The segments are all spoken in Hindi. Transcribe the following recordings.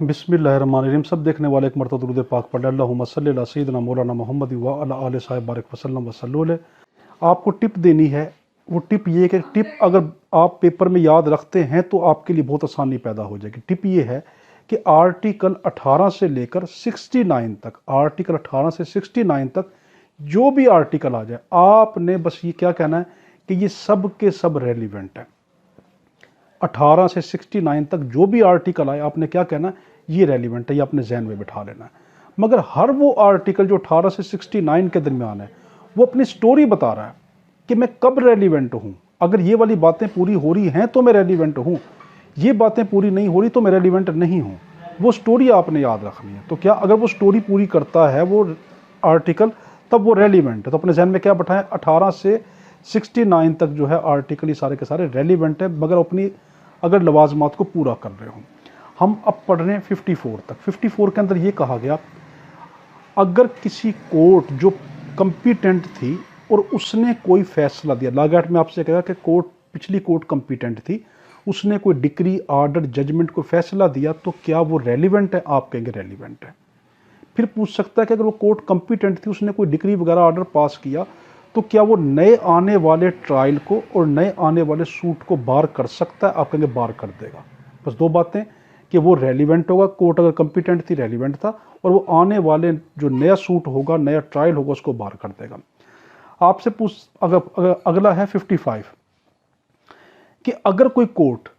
बिस्मिल्लाहिर्रहमानिर्रहीम। सब देखने वाले एक मरतबा दुरूद पाक पढ़ अल्लाहुम्मा सल्ली अला सय्यिदिना मौलाना मुहम्मद व अला आले साहिब बारिक वसल्लम वसल्लु अलैहि। आपको टिप देनी है। वो टिप ये है कि टिप अगर आप पेपर में याद रखते हैं तो आपके लिए बहुत आसानी पैदा हो जाएगी। टिप ये है कि आर्टिकल 18 से लेकर 69 तक, आर्टिकल 18 से 69 तक जो भी आर्टिकल आ जाए, आपने बस ये क्या कहना है कि ये सब के सब रेलिवेंट है। 18 से 69 तक जो भी आर्टिकल आए, आपने क्या कहना है, ये रेलिवेंट है, ये अपने जहन में बिठा लेना है। मगर हर वो आर्टिकल जो 18 से 69 के दरमियान है, वो अपनी स्टोरी बता रहा है कि मैं कब रेलिवेंट हूँ। अगर ये वाली बातें पूरी हो रही हैं तो मैं रेलिवेंट हूँ, ये बातें पूरी नहीं हो रही तो मैं रेलिवेंट नहीं हूँ। वो स्टोरी आपने याद रखनी है। तो क्या अगर वो स्टोरी पूरी करता है वो आर्टिकल, तब वो रेलिवेंट है। तो अपने जहन में क्या बैठाएं, 18 से 69 तक जो है आर्टिकल ये सारे के सारे रेलिवेंट है, मगर अपनी अगर लवाजमात को पूरा कर रहे हों। हम अब पढ़ रहे हैं 54 तक। 54 के अंदर ये कहा गया, अगर किसी कोर्ट जो कंपिटेंट थी और उसने कोई फैसला दिया, लागैट में आपसे कहा कि कोर्ट, पिछली कोर्ट कंपिटेंट थी, उसने कोई डिक्री, आर्डर, जजमेंट, कोई फैसला दिया, तो क्या वो रेलिवेंट है? आप कहेंगे रेलिवेंट है। फिर पूछ सकता है कि अगर वो कोर्ट कंपिटेंट थी, उसने कोई डिक्री वगैरह आर्डर पास किया, तो क्या वो नए आने वाले ट्रायल को और नए आने वाले सूट को बार कर सकता है? आप कहेंगे बार कर देगा। बस दो बातें कि वो रेलिवेंट होगा, कोर्ट अगर कंपिटेंट थी, रेलिवेंट था, और वो आने वाले जो नया सूट होगा, नया ट्रायल होगा, उसको बार कर देगा। आपसे पूछ अगला है 55 कि अगर कोई कोर्ट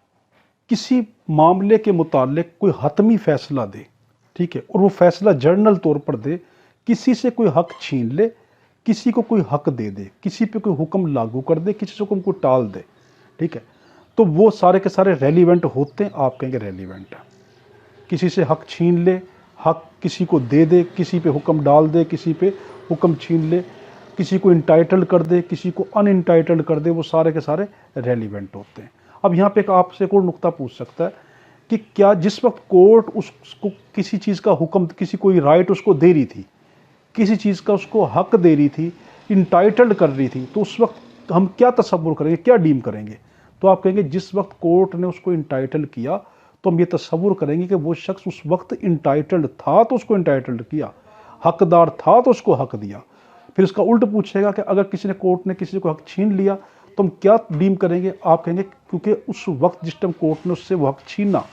किसी मामले के मुतालिक कोई हतमी फैसला दे, ठीक है, और वो फैसला जर्नल तौर पर दे, किसी से कोई हक छीन ले, किसी को कोई हक दे दे, किसी पे कोई हुक्म लागू कर दे, किसी से हुक्म को टाल दे, ठीक है, तो वो सारे के सारे रेलिवेंट होते हैं। आप कहेंगे रेलिवेंट है। किसी से हक छीन ले, हक किसी को दे दे, किसी पे हुक्म डाल दे, किसी पे हुक्म छीन ले, किसी को इंटाइटल्ड कर दे, किसी को अनइंटाइटल्ड कर दे, वो सारे के सारे रेलिवेंट होते हैं। अब यहाँ पे आपसे कोई नुक्ता पूछ सकता है कि क्या जिस वक्त कोर्ट उसको किसी चीज़ का हुक्म, किसी कोई राइट उसको दे रही थी, किसी चीज़ का उसको हक दे रही थी, इंटाइटल्ड कर रही थी, तो उस वक्त हम क्या तसव्वुर करेंगे, क्या डीम करेंगे? तो आप कहेंगे जिस वक्त कोर्ट ने उसको इंटाइटल किया, तो हम ये तसव्वुर करेंगे कि वो शख्स उस वक्त इंटाइटल्ड था तो उसको इंटाइटल्ड किया, हकदार था तो उसको हक दिया। फिर इसका उल्ट पूछेगा कि अगर किसी ने, कोर्ट ने किसी को हक छीन लिया, तो हम क्या डीम करेंगे? आप कहेंगे क्योंकि उस वक्त जिस टाइम कोर्ट ने उससे वो हक छीना,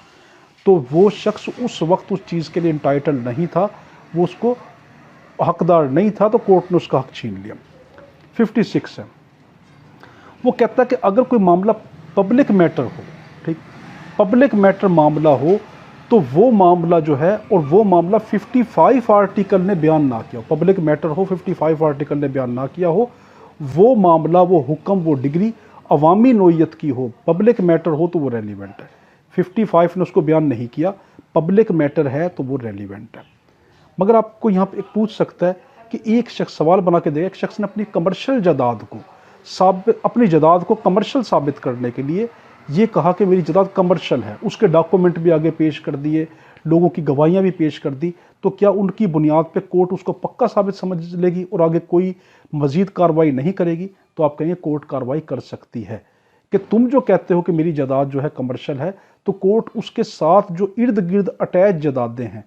तो वो शख्स उस वक्त उस चीज़ के लिए इंटाइटल्ड नहीं था, वो उसको हकदार नहीं था, तो कोर्ट ने उसका हक छीन लिया। 56 है, वो कहता है कि अगर कोई मामला पब्लिक मैटर हो, ठीक, पब्लिक मैटर मामला हो, तो वो मामला जो है, और वो मामला 55 आर्टिकल ने बयान ना किया हो, पब्लिक मैटर हो, 55 आर्टिकल ने बयान ना किया हो, वो मामला, वो हुक्म, वो डिग्री अवामी नोयत की हो, पब्लिक मैटर हो, तो वो रेलिवेंट है। 55 ने उसको बयान नहीं किया, पब्लिक मैटर है, तो वो रेलिवेंट है। मगर आपको यहाँ पे एक पूछ सकता है कि एक शख्स सवाल बना के देगा, एक शख्स ने अपनी कमर्शियल जदाद को अपनी जदाद को कमर्शियल साबित करने के लिए ये कहा कि मेरी जदाद कमर्शियल है, उसके डॉक्यूमेंट भी आगे पेश कर दिए, लोगों की गवाहियाँ भी पेश कर दी, तो क्या उनकी बुनियाद पे कोर्ट उसको पक्का साबित समझ लेगी और आगे कोई मजीद कार्रवाई नहीं करेगी? तो आप कहेंगे कोर्ट कार्रवाई कर सकती है कि तुम जो कहते हो कि मेरी जदाद जो है कमर्शियल है, तो कोर्ट उसके साथ जो इर्द गिर्द अटैच जदादें हैं,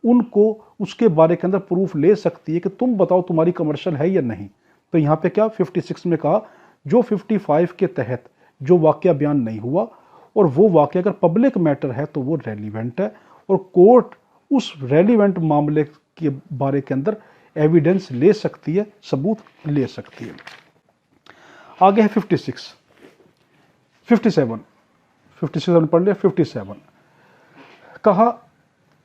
उनको उसके बारे के अंदर प्रूफ ले सकती है कि तुम बताओ तुम्हारी कमर्शियल है या नहीं। तो यहाँ पे क्या 56 में कहा, जो 55 के तहत जो वाक़या बयान नहीं हुआ, और वो वाक़या अगर पब्लिक मैटर है, तो वो रेलिवेंट है, और कोर्ट उस रेलिवेंट मामले के बारे के अंदर एविडेंस ले सकती है, सबूत ले सकती है। आगे है 57 पढ़ लिया। 57 कहा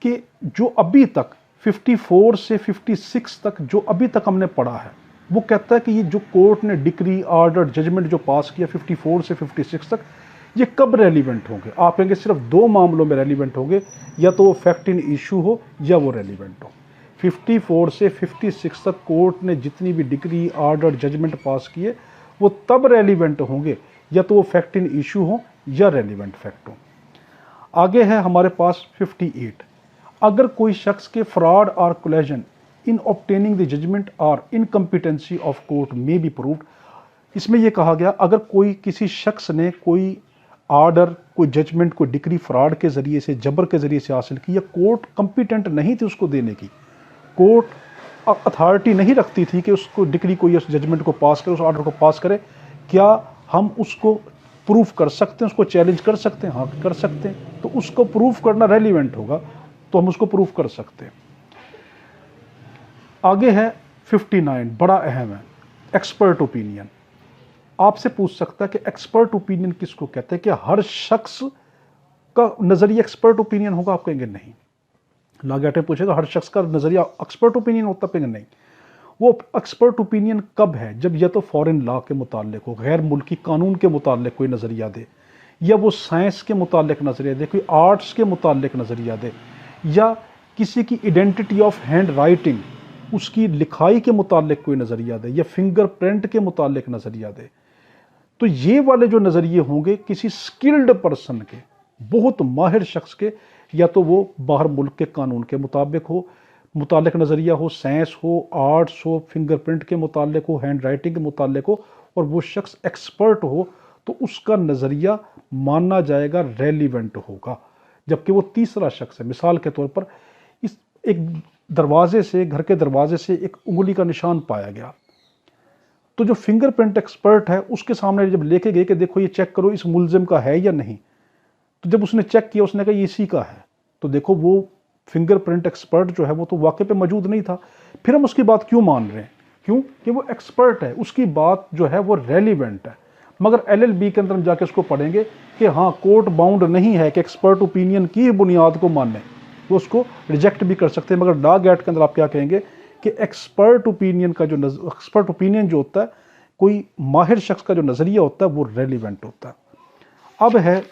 कि जो अभी तक 54 से 56 तक जो अभी तक हमने पढ़ा है, वो कहता है कि ये जो कोर्ट ने डिक्री, आर्डर, जजमेंट जो पास किया 54 से 56 तक, ये कब रेलिवेंट होंगे? आप कहेंगे सिर्फ दो मामलों में रेलिवेंट होंगे, या तो वो फैक्ट इन इशू हो या वो रेलिवेंट हो। 54 से 56 तक कोर्ट ने जितनी भी डिक्री, आर्डर, जजमेंट पास किए, वो तब रेलिवेंट होंगे, या तो वो फैक्ट इन इशू हो या रेलिवेंट फैक्ट हो। आगे है हमारे पास 58, अगर कोई शख्स के फ्रॉड और collusion in obtaining the judgment और इनकम्पिटेंसी ऑफ कोर्ट में बी प्रूव्ड। इसमें यह कहा गया, अगर कोई किसी शख्स ने कोई आर्डर, कोई जजमेंट, कोई डिक्री फ्रॉड के ज़रिए से, जबर के ज़रिए से हासिल की, या कोर्ट कम्पिटेंट नहीं थी उसको देने की, कोर्ट अथॉरिटी नहीं रखती थी कि उसको डिक्री को या उस जजमेंट को पास करे, उस ऑर्डर को पास करे, क्या हम उसको प्रूफ कर सकते हैं, उसको चैलेंज कर सकते हैं? हाँ कर सकते हैं। तो उसको प्रूफ करना रेलिवेंट होगा, तो हम उसको प्रूफ कर सकते हैं। आगे है 59, बड़ा अहम है, एक्सपर्ट ओपिनियन। आपसे पूछ सकता है कि एक्सपर्ट ओपिनियन किसको कहते हैं? क्या हर शख्स का नजरिया एक्सपर्ट ओपिनियन होगा? आप कहेंगे नहीं। लागेटे पूछेगा हर शख्स का नजरिया एक्सपर्ट ओपिनियन होता? कहेंगे नहीं। वो एक्सपर्ट ओपिनियन कब है? जब या तो फॉरेन लॉ के मुतालिक हो, गैर मुल्की कानून के मुतालिक कोई नजरिया दे, या वो साइंस के मुतालिक नजरिया दे, कोई आर्ट्स के मुतालिक नजरिया दे, या किसी की आइडेंटिटी ऑफ हैंड राइटिंग, उसकी लिखाई के मुतालिक कोई नजरिया दे, या फिंगरप्रिंट के मुतालिक नजरिया दे। तो ये वाले जो नजरिए होंगे किसी स्किल्ड पर्सन के, बहुत माहिर शख्स के, या तो वो बाहर मुल्क के कानून के मुतालिक नजरिया हो, साइंस हो, आर्ट्स हो, फिंगरप्रिंट के मुतालिक हो, हैंड राइटिंग के मुतालिक हो, और वो शख्स एक्सपर्ट हो, तो उसका नजरिया माना जाएगा रेलिवेंट होगा। जबकि वो तीसरा शख्स है, मिसाल के तौर पर इस एक दरवाजे से, घर के दरवाजे से एक उंगली का निशान पाया गया, तो जो फिंगरप्रिंट एक्सपर्ट है उसके सामने जब लेके गए कि देखो ये चेक करो इस मुलजिम का है या नहीं, तो जब उसने चेक किया उसने कहा ये इसी का है, तो देखो वो फिंगरप्रिंट एक्सपर्ट जो है वो तो वाकई पे मौजूद नहीं था। फिर हम उसकी बात क्यों मान रहे हैं? क्यों? कि वो एक्सपर्ट है, उसकी बात जो है वो रेलिवेंट है। मगर LLB के अंदर हम जाके उसको पढ़ेंगे कि हाँ कोर्ट बाउंड नहीं है कि एक्सपर्ट ओपिनियन की बुनियाद को माने, वो उसको रिजेक्ट भी कर सकते हैं। मगर लॉ एक्ट के अंदर आप क्या कहेंगे कि एक्सपर्ट ओपिनियन का जो एक्सपर्ट ओपिनियन जो होता है, कोई माहिर शख्स का जो नज़रिया होता है, वो रेलिवेंट होता है। अब है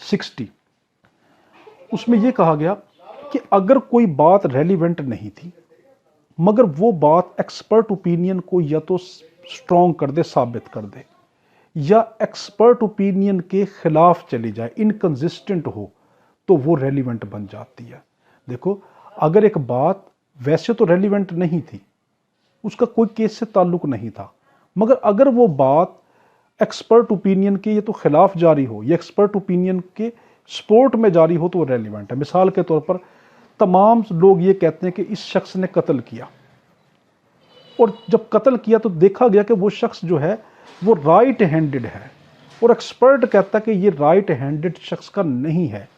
60, उसमें यह कहा गया कि अगर कोई बात रेलिवेंट नहीं थी मगर वो बात एक्सपर्ट ओपिनियन को या तो स्ट्रॉन्ग कर दे, साबित कर दे, या एक्सपर्ट ओपिनियन के खिलाफ चली जाए, इनकंसिस्टेंट हो, तो वो रेलिवेंट बन जाती है। देखो अगर एक बात वैसे तो रेलिवेंट नहीं थी, उसका कोई केस से ताल्लुक नहीं था, मगर अगर वो बात एक्सपर्ट ओपिनियन के ये तो खिलाफ जारी हो या एक्सपर्ट ओपिनियन के सपोर्ट में जारी हो, तो वो रेलिवेंट है। मिसाल के तौर पर तमाम लोग ये कहते हैं कि इस शख्स ने कत्ल किया, और जब कत्ल किया तो देखा गया कि वो शख्स जो है वो राइट हैंडेड है, और एक्सपर्ट कहता है कि ये राइट हैंडेड शख्स का नहीं है,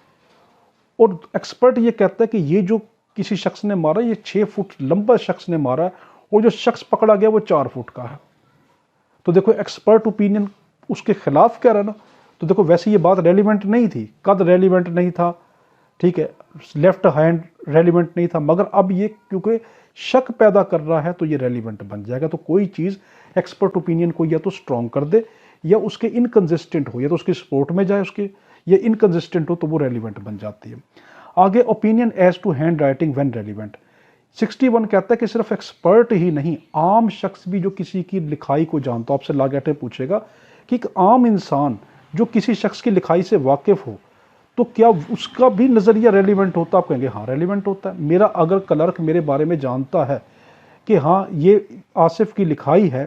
और एक्सपर्ट ये कहता है कि ये जो किसी शख्स ने मारा ये 6 फुट लंबा शख्स ने मारा है, और जो शख्स पकड़ा गया वो 4 फुट का है। तो देखो एक्सपर्ट ओपिनियन उसके खिलाफ कह रहा है ना, तो देखो वैसे ये बात रेलिवेंट नहीं थी, कद रेलिवेंट नहीं था, ठीक है, लेफ्ट हैंड रेलिवेंट नहीं था, मगर अब ये क्योंकि शक पैदा कर रहा है तो ये रेलिवेंट बन जाएगा। तो कोई चीज़ एक्सपर्ट ओपिनियन को या तो स्ट्रॉन्ग कर दे या उसके इनकंसिस्टेंट हो, या तो उसकी सपोर्ट में जाए उसके, या इनकंसिस्टेंट हो, तो वो रेलिवेंट बन जाती है। आगे opinion as to handwriting when relevant. 61 कहता है कि सिर्फ एक्सपर्ट ही नहीं, आम शख्स भी जो किसी की लिखाई को जानता हो, आपसे लॉ एक्ट पूछेगा कि एक आम इंसान जो किसी शख्स की लिखाई से वाकिफ हो, तो क्या उसका भी नज़रिया रेलिवेंट होता? आप कहेंगे हाँ रेलिवेंट होता है। मेरा अगर क्लर्क मेरे बारे में जानता है कि हाँ ये आसिफ की लिखाई है,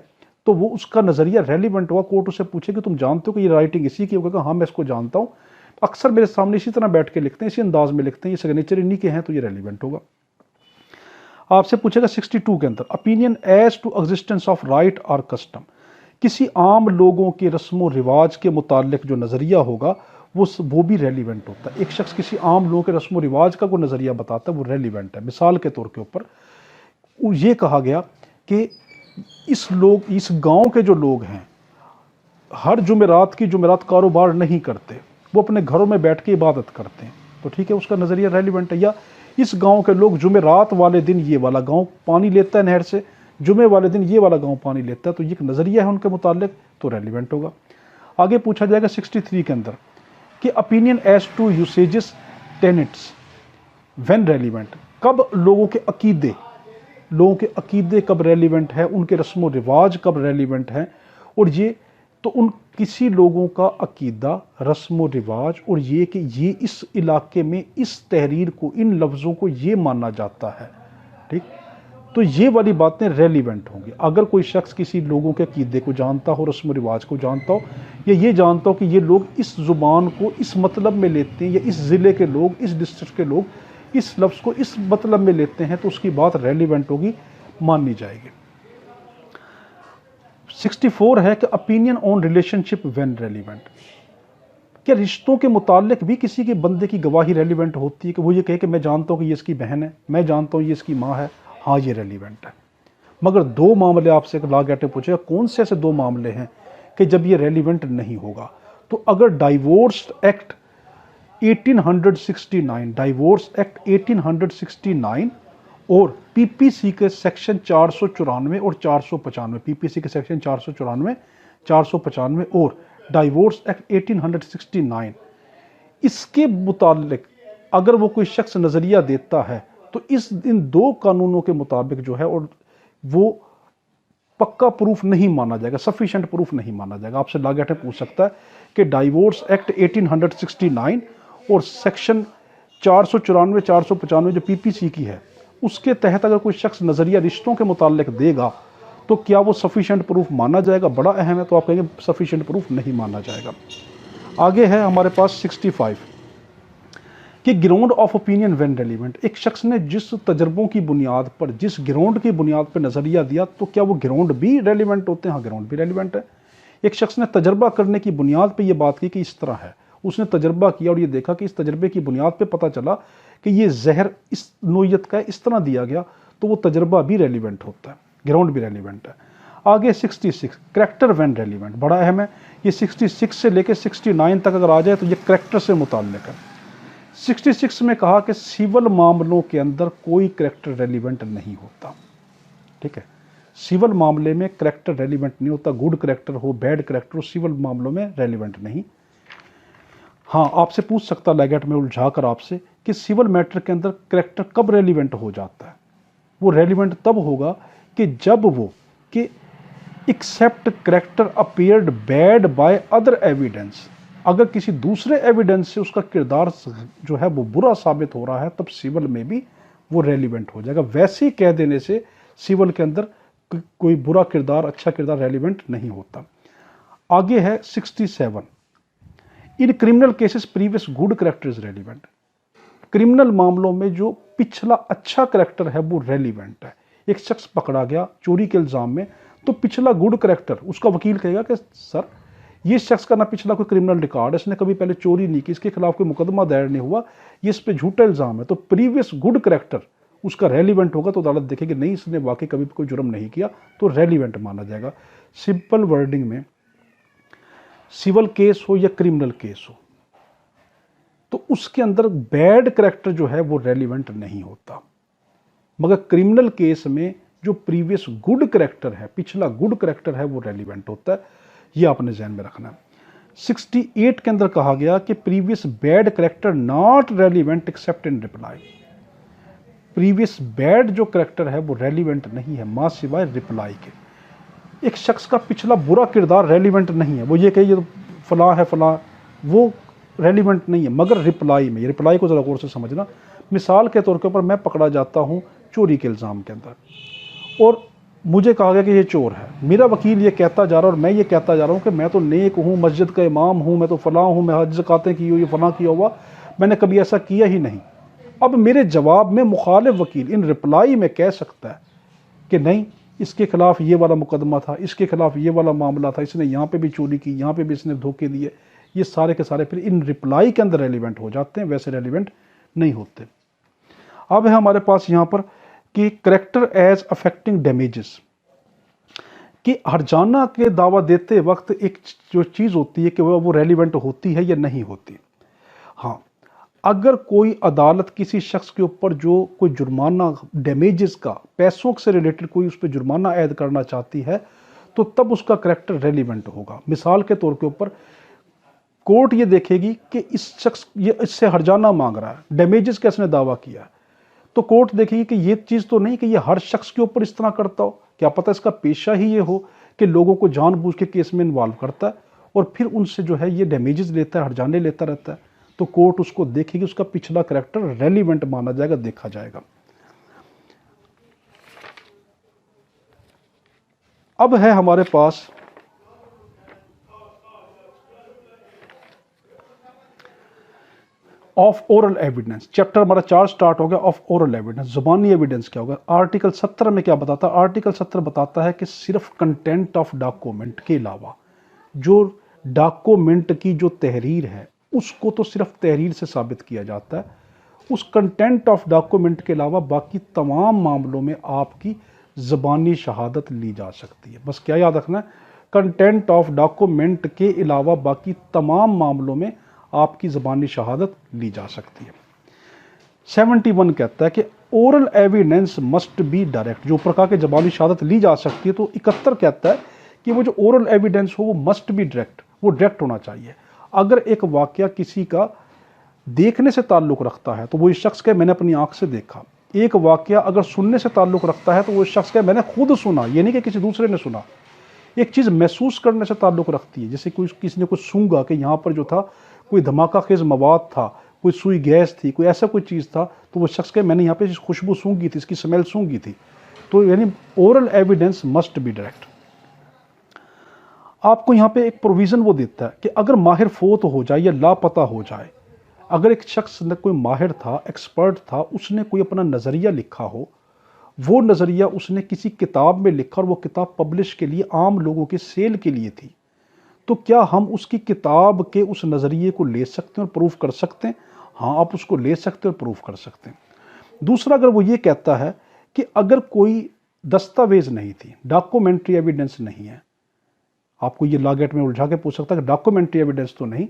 तो वो उसका नज़रिया रेलिवेंट हुआ। कोर्ट उससे पूछे कि तुम जानते हो कि ये राइटिंग इसी की? होगा हाँ मैं इसको जानता हूँ, अक्सर मेरे सामने इसी तरह बैठ के लिखते हैं, इसी अंदाज में लिखते हैं, ये सिग्नेचर इन्हीं के हैं, तो ये रेलिवेंट होगा। आपसे पूछेगा 62 के अंदर opinion as to existence of right और कस्टम। किसी आम लोगों के रस्म रिवाज के मुतालिक जो नज़रिया होगा वो भी रेलिवेंट होता है। एक शख्स किसी आम लोगों के रस्म रिवाज का कोई नज़रिया बताता है, वो रेलिवेंट है। मिसाल के तौर के ऊपर ये कहा गया कि इस गांव के जो लोग हैं हर जुमेरात कारोबार नहीं करते, वो अपने घरों में बैठ के इबादत करते हैं, तो ठीक है उसका नज़रिया रेलिवेंट है। या इस गांव के लोग जुमेरात वाले दिन ये वाला गांव पानी लेता है नहर से, जुमे वाले दिन ये वाला गांव पानी लेता है, तो ये नज़रिया है उनके मुतालिक, तो रेलिवेंट होगा। आगे पूछा जाएगा 63 के अंदर कि opinion as to usages tenets when relevant. कब लोगों के अकीदे कब रेलिवेंट है, उनके रस्म रिवाज कब रेलिवेंट है, और ये तो उन किसी लोगों का अकीदा, रस्म रिवाज, और ये कि ये इस इलाके में इस तहरीर को, इन लफ्ज़ों को ये माना जाता है, ठीक, तो ये वाली बातें रेलिवेंट होंगी। अगर कोई शख्स किसी लोगों के अकीदे को जानता हो, रस्म व रिवाज को जानता हो, या ये जानता हो कि ये लोग इस ज़ुबान को इस मतलब में लेते हैं, या इस ज़िले के लोग, इस डिस्ट्रिक्ट के लोग इस लफ्ज़ को इस मतलब में लेते हैं, तो उसकी बात रेलिवेंट होगी, मानी जाएगी। 64 है कि opinion on relationship when relevant. क्या रिश्तों के मुतालिक भी किसी के बंदे की गवाही रेलिवेंट होती है कि वो ये कहे कि मैं जानता हूँ कि ये इसकी बहन है, मैं जानता हूँ ये इसकी माँ है, हाँ ये रेलिवेंट है। मगर दो मामले आपसे लॉ गेट पूछेगा, कौन से ऐसे दो मामले हैं कि जब ये रेलिवेंट नहीं होगा? तो अगर डाइवोर्स एक्ट 1869, डाइवोर्स एक्ट 1869 और पीपीसी के सेक्शन 494 और 495, पीपीसी के सेक्शन 494, 495 और डाइवोर्स एक्ट 1869, इसके मुतालिक अगर वो कोई शख्स नज़रिया देता है तो इन दो कानूनों के मुताबिक जो है और वो पक्का प्रूफ नहीं माना जाएगा, सफिशिएंट प्रूफ नहीं माना जाएगा। आपसे लॉ गेट पूछ सकता है कि डाइवोर्स एक्ट 1869 और सेक्शन 494, 495 जो पीपीसी की है, उसके तहत अगर कोई शख्स नज़रिया रिश्तों के मुतालिक देगा तो क्या वो सफिशिएंट प्रूफ माना जाएगा? बड़ा अहम है। तो आप कहेंगे सफिशिएंट प्रूफ नहीं माना जाएगा। आगे है हमारे पास 65 कि ground of opinion when relevant. एक शख्स ने जिस तजर्बों की बुनियाद पर, जिस ग्राउंड की बुनियाद पर नज़रिया दिया, तो क्या वो ग्राउंड भी रेलिवेंट होते हैं? हाँ, ग्राउंड भी रेलिवेंट है। एक शख्स ने तजर्बा करने की बुनियाद पर यह बात की कि इस तरह है, उसने तजर्बा किया और ये देखा कि इस तजर्बे की बुनियाद पर पता चला कि ये जहर इस नोयत का इस तरह दिया गया, तो वो तजर्बा भी रेलिवेंट होता है, ग्राउंड भी रेलिवेंट है। आगे 66 करैक्टर व्हेन रेलिवेंट, बड़ा अहम है। ये 66 से लेकर 69 तक अगर आ जाए तो ये करैक्टर से मुताल्लिक है। 66 में कहा कि सिविल मामलों के अंदर कोई करैक्टर रेलिवेंट नहीं होता। ठीक है, सिविल मामले में करैक्टर रेलिवेंट नहीं होता। गुड करैक्टर हो, बैड करैक्टर हो, सिविल मामलों में रेलिवेंट नहीं। हाँ, आपसे पूछ सकता लैगेट में उलझा कर आपसे कि सिविल मैटर के अंदर करैक्टर कब रेलिवेंट हो जाता है? वो रेलिवेंट तब होगा कि जब वो कि except character appeared bad by other evidence, अगर किसी दूसरे एविडेंस से उसका किरदार जो है वो बुरा साबित हो रहा है, तब सिविल में भी वो रेलिवेंट हो जाएगा। वैसे ही कह देने से सिविल के अंदर कोई बुरा किरदार, अच्छा किरदार रेलिवेंट नहीं होता। आगे है 67 in criminal cases previous good character is relevant. Criminal मामलों में जो पिछला अच्छा करैक्टर है वो रेलिवेंट है। एक शख्स पकड़ा गया चोरी के इल्ज़ाम में, तो पिछला गुड करैक्टर, उसका वकील कहेगा कि सर ये शख्स का ना पिछला कोई क्रिमिनल रिकॉर्ड है, इसने कभी पहले चोरी नहीं की, इसके खिलाफ कोई मुकदमा दायर नहीं हुआ, ये इस पे झूठा इल्ज़ाम है, तो प्रीवियस गुड करैक्टर उसका रेलिवेंट होगा। तो अदालत देखेगी नहीं, इसने वाकई कभी कोई जुर्म नहीं किया, तो रेलिवेंट माना जाएगा। सिंपल वर्डिंग में सिविल केस हो या क्रिमिनल केस हो, तो उसके अंदर बैड करैक्टर जो है वो रेलिवेंट नहीं होता। मगर क्रिमिनल केस में जो प्रीवियस गुड करैक्टर है, पिछला गुड करैक्टर है, वो रेलिवेंट होता है। ये आपने ध्यान में रखना है। 68 के अंदर कहा गया कि previous bad character not relevant accept in reply. Previous bad जो करैक्टर है वो रेलिवेंट नहीं है मां सिवाय रिप्लाई के। एक शख्स का पिछला बुरा किरदार रेलिवेंट नहीं है, वो ये कहे ये तो फलां है फलां, वो रेलिवेंट नहीं है। मगर रिप्लाई में, रिप्लाई को ज़रा गौर से समझना। मिसाल के तौर के ऊपर मैं पकड़ा जाता हूँ चोरी के इल्ज़ाम के अंदर और मुझे कहा गया कि ये चोर है, मेरा वकील ये कहता जा रहा है और मैं ये कहता जा रहा हूँ कि मैं तो नेक हूँ, मस्जिद का इमाम हूँ, मैं तो फलां हूँ, मैं हज ज़कातें की हुई, ये फलां किया हुआ, मैंने कभी ऐसा किया ही नहीं। अब मेरे जवाब में मुखालिफ वकील इन रिप्लाई में कह सकता है कि नहीं, इसके खिलाफ ये वाला मुकदमा था, इसके खिलाफ ये वाला मामला था, इसने यहाँ पे भी चोरी की, यहाँ पे भी इसने धोखे दिए। ये सारे के सारे फिर इन रिप्लाई के अंदर रेलिवेंट हो जाते हैं, वैसे रेलिवेंट नहीं होते। अब है हमारे पास यहाँ पर कि करैक्टर एज अफेक्टिंग डैमेजेस, कि हर्जाना के दावा देते वक्त एक जो चीज़ होती है कि वो रेलिवेंट होती है या नहीं होती। हाँ, अगर कोई अदालत किसी शख्स के ऊपर जो कोई जुर्माना, डैमेजेस का, पैसों से रिलेटेड कोई उस पर जुर्माना ऐड करना चाहती है, तो तब उसका करैक्टर रेलिवेंट होगा। मिसाल के तौर के ऊपर कोर्ट ये देखेगी कि इस शख्स ये इससे हर्जाना मांग रहा है, डैमेजेस का इसने दावा किया है, तो कोर्ट देखेगी कि ये चीज़ तो नहीं कि ये हर शख्स के ऊपर इस तरह करता हो, क्या पता इसका पेशा ही ये हो कि लोगों को जानबूझ के केस में इन्वॉल्व करता है और फिर उनसे जो है ये डैमेजेस लेता है, हर्जाने लेता रहता है। तो कोर्ट उसको देखेगी, उसका पिछला करैक्टर रेलिवेंट माना जाएगा, देखा जाएगा। अब है हमारे पास ऑफ ओरल एविडेंस। चैप्टर हमारा 4 स्टार्ट हो गया, ऑफ ओरल एविडेंस, जुबानी एविडेंस क्या होगा। आर्टिकल 17 में क्या बताता है? आर्टिकल 17 बताता है कि सिर्फ कंटेंट ऑफ डॉक्यूमेंट के अलावा जो डॉक्यूमेंट की जो तहरीर है उसको तो सिर्फ तहरीर से साबित किया जाता है। उस कंटेंट ऑफ डॉक्यूमेंट के अलावा बाकी तमाम मामलों में आपकी ज़बानी शहादत ली जा सकती है। बस क्या याद रखना है? कंटेंट ऑफ डॉक्यूमेंट के अलावा बाकी तमाम मामलों में आपकी ज़बानी शहादत ली जा सकती है। 71 कहता है कि oral evidence must be direct. जो प्रकार के ज़बानी शहादत ली जा सकती है। तो 71 कहता है कि वो जो ओरल एविडेंस हो वो मस्ट बी डायरेक्ट, वो डायरेक्ट होना चाहिए। अगर एक वाक़या किसी का देखने से ताल्लुक़ रखता है तो वो इस शख्स के मैंने अपनी आंख से देखा। एक वाक़या अगर सुनने से ताल्लुक़ रखता है तो वो इस शख्स के मैंने खुद सुना, ये नहीं कि किसी दूसरे ने सुना। एक चीज़ महसूस करने से ताल्लुक़ रखती है, जैसे कोई किसी ने कुछ सूंघा कि यहाँ पर जो था कोई धमाका खेज़ मवाद था, कोई सुई गैस थी, कोई ऐसा कोई चीज़ था, तो वो शख्स के मैंने यहाँ पे इस खुशबू सूंघी थी, इसकी स्मेल सूंघी थी। तो यानी oral evidence must be direct. आपको यहाँ पे एक प्रोविज़न वो देता है कि अगर माहिर फोत हो जाए या लापता हो जाए, अगर एक शख्स ने कोई माहिर था, एक्सपर्ट था, उसने कोई अपना नज़रिया लिखा हो, वो नज़रिया उसने किसी किताब में लिखा और वो किताब पब्लिश के लिए आम लोगों के सेल के लिए थी, तो क्या हम उसकी किताब के उस नज़रिए को ले सकते हैं और प्रूफ कर सकते हैं? हाँ, आप उसको ले सकते हैं और प्रूफ कर सकते हैं। दूसरा, अगर वो ये कहता है कि अगर कोई दस्तावेज नहीं थी, डॉक्यूमेंट्री एविडेंस नहीं है, आपको ये लॉ गेट में उलझा के पूछ सकता है कि डॉक्यूमेंट्री एविडेंस तो नहीं,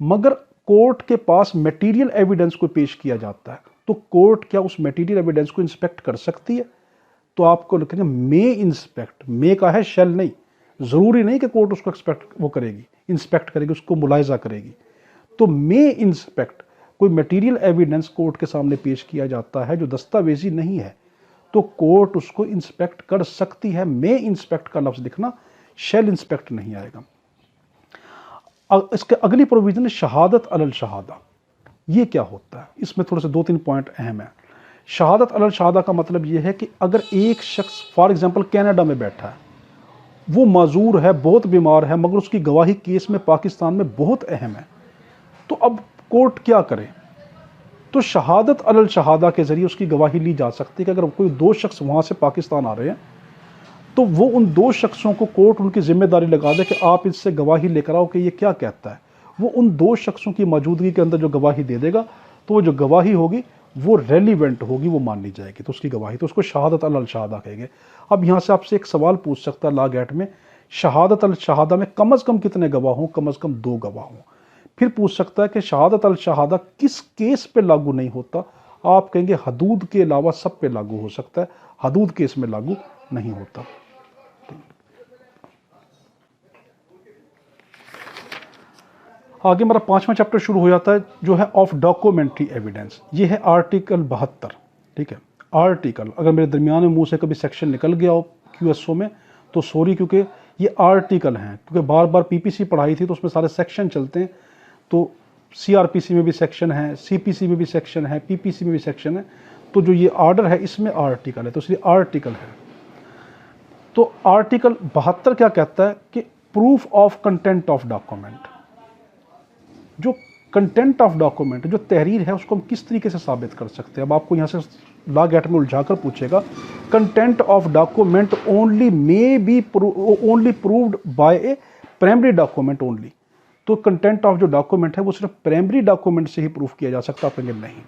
मगर कोर्ट के पास मटेरियल एविडेंस को पेश किया जाता है, तो कोर्ट क्या उस मटेरियल एविडेंस को इंस्पेक्ट कर सकती है? तो आपको लिखेंगे मे इंस्पेक्ट। मे का है शैल नहीं, ज़रूरी नहीं कि कोर्ट उसको वो करेगी, इंस्पेक्ट करेगी, उसको मुलायजा करेगी। तो मे इंस्पेक्ट, कोई मटेरियल एविडेंस कोर्ट के सामने पेश किया जाता है जो दस्तावेजी नहीं है, तो कोर्ट उसको इंस्पेक्ट कर सकती है। मे इंस्पेक्ट का लफ्ज़ लिखना, शैल इंस्पेक्ट नहीं आएगा। इसके अगली प्रोविजन है शहादत अलल शहादा। ये क्या होता है? इसमें थोड़े से 2-3 पॉइंट अहम है। शहादत अलल शहादा का मतलब ये है कि अगर एक शख्स फॉर एग्जांपल कनाडा में बैठा है, वो माजूर है, बहुत बीमार है, मगर उसकी गवाही केस में पाकिस्तान में बहुत अहम है, तो अब कोर्ट क्या करे? तो शहादत अलल शहादा के ज़रिए उसकी गवाही ली जा सकती है कि अगर कोई 2 शख्स वहाँ से पाकिस्तान आ रहे हैं तो वो उन 2 शख्सों को कोर्ट उनकी जिम्मेदारी लगा दे कि आप इससे गवाही लेकर आओ कि ये क्या कहता है। वो उन 2 शख्सों की मौजूदगी के अंदर जो गवाही दे देगा, तो वो जो गवाही होगी वो रेलिवेंट होगी, वो मान ली जाएगी, तो उसकी गवाही, तो उसको शहादत अलल शहादा कहेंगे। अब यहाँ से आपसे एक सवाल पूछ सकता है लॉ गेट में, शहादत अलल शहादा में कम अज़ कम कितने गवाह हों? कम अज़ कम 2 गवाह हों। फिर पूछ सकता है कि शहादत अलल शहादा किस केस पे लागू नहीं होता? आप कहेंगे हदूद के अलावा सब पे लागू हो सकता है, हदूद केस में लागू नहीं होता। आगे हमारा 5वां चैप्टर शुरू हो जाता है जो है ऑफ डॉक्यूमेंट्री एविडेंस। ये है आर्टिकल 72। ठीक है, आर्टिकल, अगर मेरे दरमियान में मुंह से कभी सेक्शन निकल गया हो QSO में तो सॉरी, क्योंकि ये आर्टिकल हैं, क्योंकि बार बार PPC पढ़ाई थी तो उसमें सारे सेक्शन चलते हैं, तो CRPC में भी सेक्शन है, CPC में भी सेक्शन है, PPC में भी सेक्शन है, तो जो ये ऑर्डर है इसमें आर्टिकल है, तो इसलिए आर्टिकल है। तो आर्टिकल 72 क्या कहता है कि proof of content of document. जो कंटेंट ऑफ डॉक्यूमेंट, जो तहरीर है, उसको हम किस तरीके से साबित कर सकते हैं? अब आपको यहाँ से लॉ गेट में उलझाकर पूछेगा, content of document only may be only proved bye A primary document only. तो कंटेंट ऑफ जो डॉक्यूमेंट है वो सिर्फ प्राइमरी डॉक्यूमेंट से ही प्रूफ किया जा सकता है। नहीं,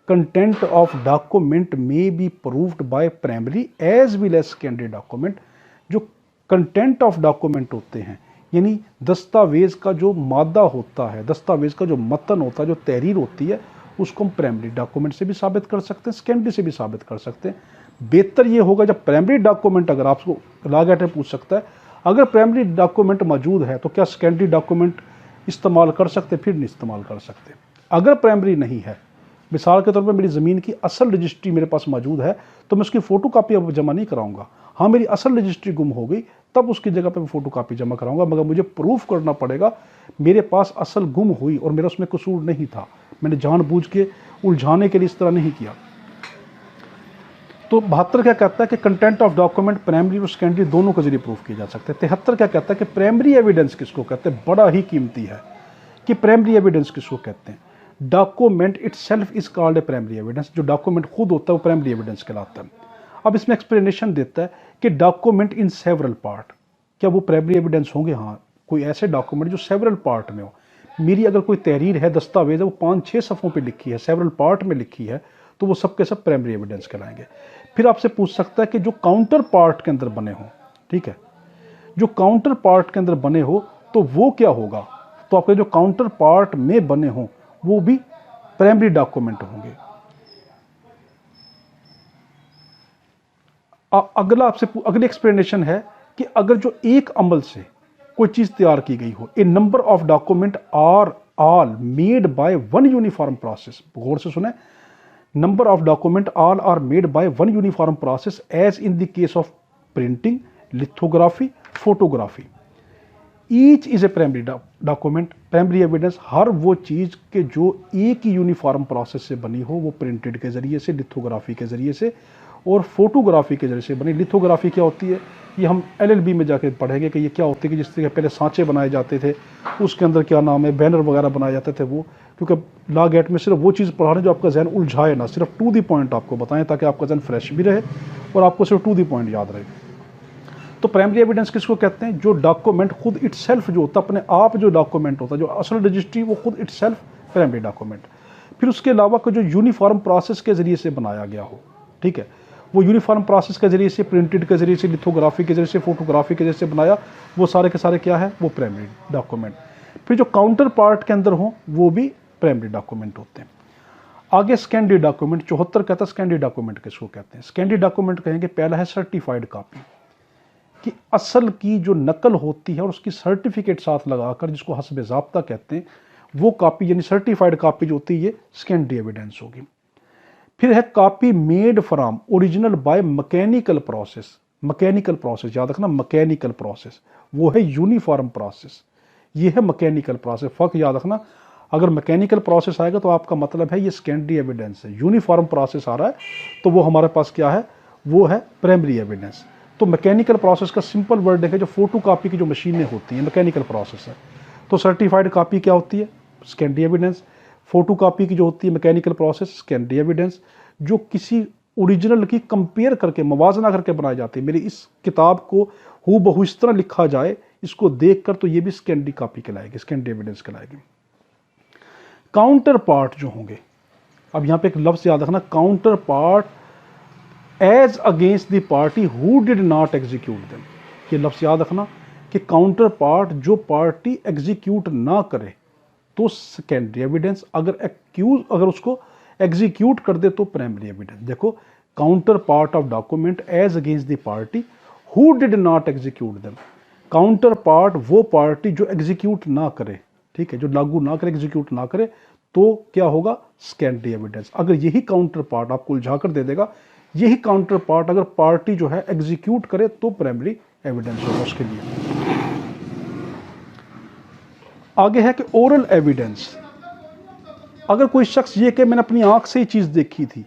content of document may be proved by primary as well as secondary document. जो कंटेंट ऑफ डॉक्यूमेंट होते हैं, यानी दस्तावेज़ का जो मादा होता है, दस्तावेज़ का जो मतन होता है, जो तहरीर होती है, उसको हम प्राइमरी डॉक्यूमेंट से भी साबित कर सकते हैं, सेकेंडरी से भी साबित कर सकते हैं। बेहतर ये होगा जब प्राइमरी डॉक्यूमेंट, अगर आपको लॉ गेट में पूछ सकता है, अगर प्राइमरी डॉक्यूमेंट मौजूद है तो क्या सेकेंडरी डॉक्यूमेंट इस्तेमाल कर सकते? फिर नहीं इस्तेमाल कर सकते। अगर प्राइमरी नहीं है, मिसाल के तौर पर मेरी ज़मीन की असल रजिस्ट्री मेरे पास मौजूद है, तो मैं उसकी फ़ोटो कापी अब जमा नहीं कराऊंगा। हाँ, मेरी असल रजिस्ट्री गुम हो गई, तब उसकी जगह पे मैं फ़ोटो कापी जमा कराऊंगा, मगर मुझे प्रूफ करना पड़ेगा मेरे पास असल गुम हुई और मेरा उसमें कसूर नहीं था, मैंने जानबूझ के उलझाने के लिए इस तरह नहीं किया। तो 72 क्या कहता है कि कंटेंट ऑफ डॉक्यूमेंट प्राइमरी और सेकेंडरी दोनों के जरिए प्रूफ किए जा सकते हैं। 73 क्या कहता है कि प्राइमरी एविडेंस किसको कहते हैं, बड़ा ही कीमती है कि प्राइमरी एविडेंस किसको कहते हैं। Document itself is called a primary evidence, जो डॉक्यूमेंट खुद होता है वो प्राइमरी एविडेंस कहलाता है। अब इसमें एक्सप्लेनेशन देता है कि डॉक्यूमेंट इन सेवरल पार्ट, क्या वो प्राइमरी एविडेंस होंगे? हाँ, कोई ऐसे डॉक्यूमेंट जो सेवरल पार्ट में हो। मेरी अगर कोई तहरीर है, दस्तावेज है, वो 5-6 सफ़ों पे लिखी है, सेवरल पार्ट में लिखी है, तो वो सब के सब प्राइमरी एविडेंस कहलाएंगे। फिर आपसे पूछ सकता है कि जो काउंटर पार्ट के अंदर बने हो, ठीक है, जो काउंटर पार्ट के अंदर बने हो तो वो क्या होगा? तो आपके जो काउंटर पार्ट में बने हो वो भी प्राइमरी डॉक्यूमेंट होंगे। अगला आपसे अगली एक्सप्लेनेशन है कि अगर जो एक अमल से कोई चीज तैयार की गई हो, a number of document are all made by one uniform process, गौर से सुने, number of document all are made by one uniform process as in the case of printing, lithography, photography, each is a primary document. Primary evidence हर वो चीज के जो एक ही यूनिफॉर्म प्रोसेस से बनी हो, वो प्रिंटेड के जरिए से, लिथोग्राफी के जरिए से और फोटोग्राफी के जरिए से बनी। लिथोग्राफी क्या होती है, ये हम LLB में जाके पढ़ेंगे कि ये क्या होती है, कि जिस तरह पहले सांचे बनाए जाते थे, उसके अंदर क्या नाम है, बैनर वगैरह बनाए जाते थे वो, क्योंकि लॉ गेट में सिर्फ वो चीज़ पढ़ा रहे जो आपका जहन उलझाए ना, सिर्फ टू दी पॉइंट आपको बताएं ताकि आपका जहन फ्रेश भी रहे और आपको सिर्फ टू दी पॉइंट याद रहे। तो प्राइमरी एविडेंस किसको कहते हैं? जो डॉक्यूमेंट खुद इटसेल्फ जो होता है, अपने आप जो डॉक्यूमेंट होता है, जो असल रजिस्ट्री, वो खुद इटसेल्फ प्राइमरी डॉक्यूमेंट। फिर उसके अलावा जो यूनिफॉर्म प्रोसेस के जरिए से बनाया गया हो, ठीक है, वो यूनिफॉर्म प्रोसेस के जरिए से, प्रिंटेड के जरिए से, लिथोग्राफी के जरिए से, फोटोग्राफी के जरिए से बनाया, वो सारे के सारे क्या है, वो प्राइमरी डॉक्यूमेंट। फिर जो काउंटर पार्ट के अंदर हो वो भी प्राइमरी डॉक्यूमेंट होते हैं। आगे सेकेंडरी डॉक्यूमेंट 74 कहता है सेकेंडरी डॉक्यूमेंट किसको कहते हैं? सेकेंडरी डॉक्यूमेंट कहेंगे पहला है सर्टिफाइड कॉपी, कि असल की जो नकल होती है और उसकी सर्टिफिकेट साथ लगाकर, जिसको हस्ब ज़ाब्ता कहते हैं, वो कॉपी यानी सर्टिफाइड कॉपी जो होती है ये सेकेंडरी एविडेंस होगी। फिर है copy made from original by mechanical process. Mechanical process याद रखना, मैकेनिकल प्रोसेस वो है यूनिफॉर्म प्रोसेस, ये है मैकेनिकल प्रोसेस। फर्क याद रखना, अगर मैकेनिकल प्रोसेस आएगा तो आपका मतलब है ये सेकेंडरी एविडेंस है। यूनिफॉर्म प्रोसेस आ रहा है तो वो हमारे पास क्या है, वो है प्राइमरी एविडेंस। तो मैकेनिकल प्रोसेस का सिंपल वर्ड है जो फोटो कॉपी की जो मशीनें होती हैं, मैकेनिकल प्रोसेस है। तो सर्टिफाइड कॉपी क्या होती है? Secondary evidence. फोटो कॉपी की जो होती है मैकेनिकल प्रोसेस, सेकेंडरी एविडेंस। जो किसी ओरिजिनल की कंपेयर करके, मवाजना करके बनाई जाती है, मेरी इस किताब को हू बहु इस तरह लिखा जाए, इसको देखकर, तो ये भी सेकेंडरी कॉपी कहलाएगी, सेकेंडरी एविडेंस कहलाएगी। काउंटर पार्ट जो होंगे, अब यहाँ पे एक लफ्ज याद रखना, counterpart as against the party who did not execute them. ये लफ्ज याद रखना कि काउंटर पार्ट जो पार्टी एग्जीक्यूट ना करे तो सेकेंडरी एविडेंस, अगर उसको एग्जीक्यूट कर दे तो प्राइमरी एविडेंस। देखो, counterpart of document as against the party who did not execute them. Counterpart वो पार्टी जो एग्जीक्यूट ना करे, ठीक है, जो लागू ना करे, एग्जीक्यूट ना करे, तो क्या होगा, सेकेंडरी एविडेंस। अगर यही काउंटर पार्ट आपको उलझा कर दे देगा, यही काउंटर पार्ट अगर पार्टी जो है एग्जीक्यूट करे तो प्राइमरी एविडेंस होगा उसके लिए। आगे है कि ओरल एविडेंस। अगर कोई शख्स ये कि मैंने अपनी आंख से ही चीज देखी थी,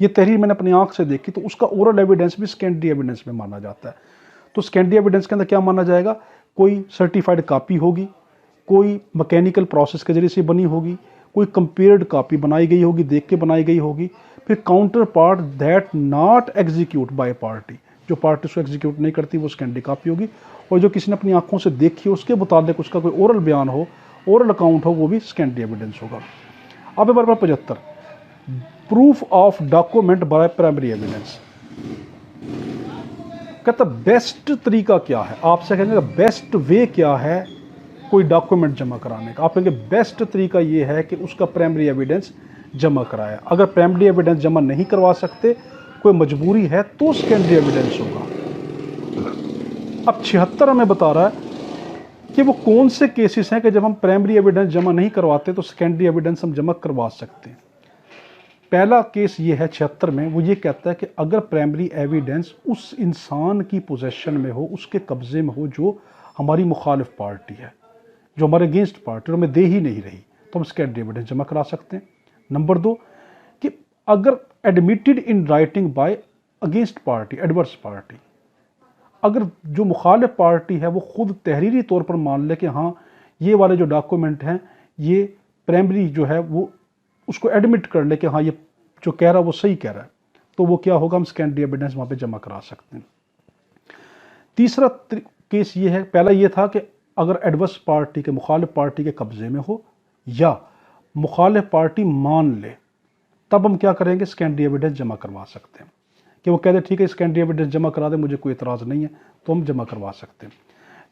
ये तहरीर मैंने अपनी आंख से देखी, तो उसका ओरल एविडेंस भी सेकेंडरी एविडेंस में माना जाता है। तो सेकेंडरी एविडेंस के अंदर क्या माना जाएगा? कोई सर्टिफाइड कॉपी होगी, कोई मैकेनिकल प्रोसेस के जरिए से बनी होगी, कोई कंपेयर्ड कॉपी बनाई गई होगी, देख के बनाई गई होगी। फिर counterpart that not execute by party, जो पार्टी उसको एग्जीक्यूट नहीं करती वो सेकेंडरी कॉपी होगी। और जो किसी ने अपनी आंखों से देखी उसके मुताबिक उसका कोई ओरल बयान हो, ओरल अकाउंट हो, वो भी सेकेंडरी एविडेंस होगा। अब number 75, proof of document by primary evidence. कहता बेस्ट तरीका क्या है? आपसे कहेंगे बेस्ट वे क्या है कोई डॉक्यूमेंट जमा कराने का? आप कहेंगे बेस्ट तरीका ये है कि उसका प्राइमरी एविडेंस जमा कराया। अगर प्राइमरी एविडेंस जमा नहीं करवा सकते, कोई मजबूरी है, तो सेकेंडरी एविडेंस होगा। अब 76 हमें बता रहा है कि वो कौन से केसेस हैं कि जब हम प्राइमरी एविडेंस जमा नहीं करवाते तो सेकेंडरी एविडेंस हम जमा करवा सकते हैं। पहला केस ये है 76 में, वो ये कहता है कि अगर प्राइमरी एविडेंस उस इंसान की पोजेशन में हो, उसके कब्जे में हो जो हमारी मुखालिफ पार्टी है, जो हमारे अगेंस्ट पार्टी और हमें दे ही नहीं रही, तो हम सेकेंडरी एविडेंस जमा करा सकते हैं। नंबर 2 कि अगर admitted in writing by against party, adverse party, अगर जो मुखालिफ पार्टी है वो खुद तहरीरी तौर पर मान ले कि हाँ ये वाले जो डॉक्यूमेंट हैं ये प्राइमरी जो है वो उसको एडमिट कर ले कि हाँ ये जो कह रहा है वो सही कह रहा है, तो वो क्या होगा, हम सेकेंडरी एविडेंस वहाँ पे जमा करा सकते हैं। तीसरा केस ये है, पहला ये था कि अगर एडवर्स पार्टी के, मुखालिफ पार्टी के कब्जे में हो या मुखालिफ पार्टी मान ले, तब हम क्या करेंगे, सेकेंडरी एविडेंस जमा करवा सकते हैं कि वो कहते ठीक है सेकेंडरी एविडेंस जमा करा दे, मुझे कोई इतराज़ नहीं है, तो हम जमा करवा सकते हैं।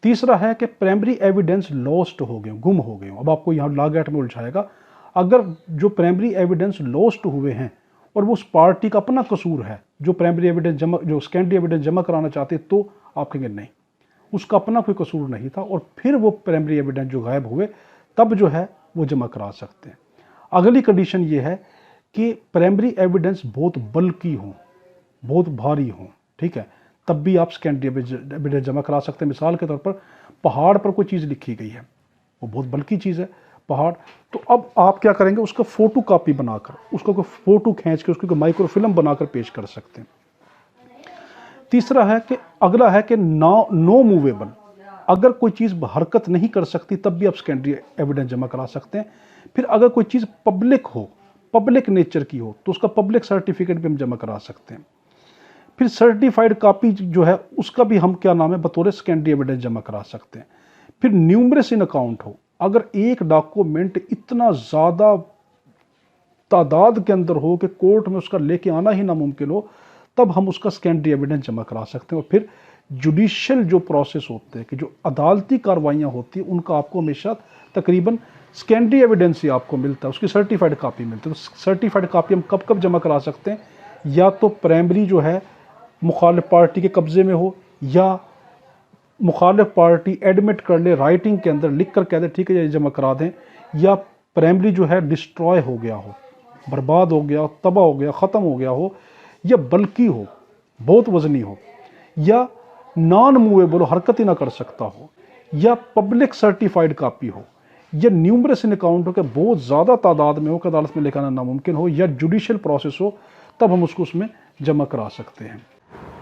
तीसरा है कि प्राइमरी एविडेंस लॉस्ट हो गए, गुम हो गए। अब आपको यहाँ लॉ एक्ट में उलझाएगा, अगर जो प्राइमरी एविडेंस लॉस्ट हुए हैं और वो उस पार्टी का अपना कसूर है जो प्राइमरी एविडेंस जमा, जो सेकेंडरी एविडेंस जमा कराना चाहते, तो आप कहेंगे नहीं उसका अपना कोई कसूर नहीं था और फिर वो प्राइमरी एविडेंस जो गायब हुए तब जो है वो जमा करा सकते हैं। अगली कंडीशन ये है कि प्राइमरी एविडेंस बहुत बल्कि हो, बहुत भारी हो, ठीक है, तब भी आप सेकेंडरी एविडेंस जमा करा सकते हैं। मिसाल के तौर पर पहाड़ पर कोई चीज़ लिखी गई है, वो बहुत बल्कि चीज़ है पहाड़, तो अब आप क्या करेंगे, उसका फोटो कॉपी बनाकर, उसका कोई फोटो खींच के उसकी माइक्रो फिल्म बनाकर पेश कर सकते हैं। तीसरा है कि अगला है कि नो मूवेबल, अगर कोई चीज़ हरकत नहीं कर सकती तब भी आप सेकेंडरी एविडेंस जमा करा सकते हैं। फिर अगर कोई चीज़ पब्लिक हो, पब्लिक नेचर की हो, तो उसका पब्लिक सर्टिफिकेट भी हम जमा करा सकते हैं। फिर सर्टिफाइड कॉपी जो है उसका भी हम क्या नाम है, बतौर सेकेंडरी एविडेंस जमा करा सकते हैं। फिर न्यूमरस इन अकाउंट हो, अगर एक डॉक्यूमेंट इतना ज़्यादा तादाद के अंदर हो कि कोर्ट में उसका लेके आना ही नामुमकिन हो, तब हम उसका सेकेंडरी एविडेंस जमा करा सकते हैं। और फिर जुडिशियल जो प्रोसेस होते हैं कि जो अदालती कार्रवाइयाँ होती हैं, उनका आपको हमेशा तकरीबन सेकेंडरी एविडेंस ही आपको मिलता है, उसकी सर्टिफाइड कॉपी मिलती है। तो सर्टिफाइड कॉपी हम कब कब जमा करा सकते हैं, या तो प्राइमरी जो है मुखालिफ पार्टी के कब्जे में हो, या मुखालिफ पार्टी एडमिट कर ले, राइटिंग के अंदर लिख कर कह दे ठीक है ये जमा करा दें, या प्राइमरी जो है डिस्ट्रॉय हो गया हो, बर्बाद हो गया, तबाह हो गया, ख़त्म हो गया हो, या बल्कि हो, बहुत वजनी हो, या नॉन मूवेबल हो, हरकत ही ना कर सकता हो, या पब्लिक सर्टिफाइड कॉपी हो, या न्यूमरस इन अकाउंट हो कि बहुत ज़्यादा तादाद में हो कि अदालत में लेकर आना नामुमकिन हो, या जुडिशियल प्रोसेस हो, तब हम उसको उसमें जमा करा सकते हैं।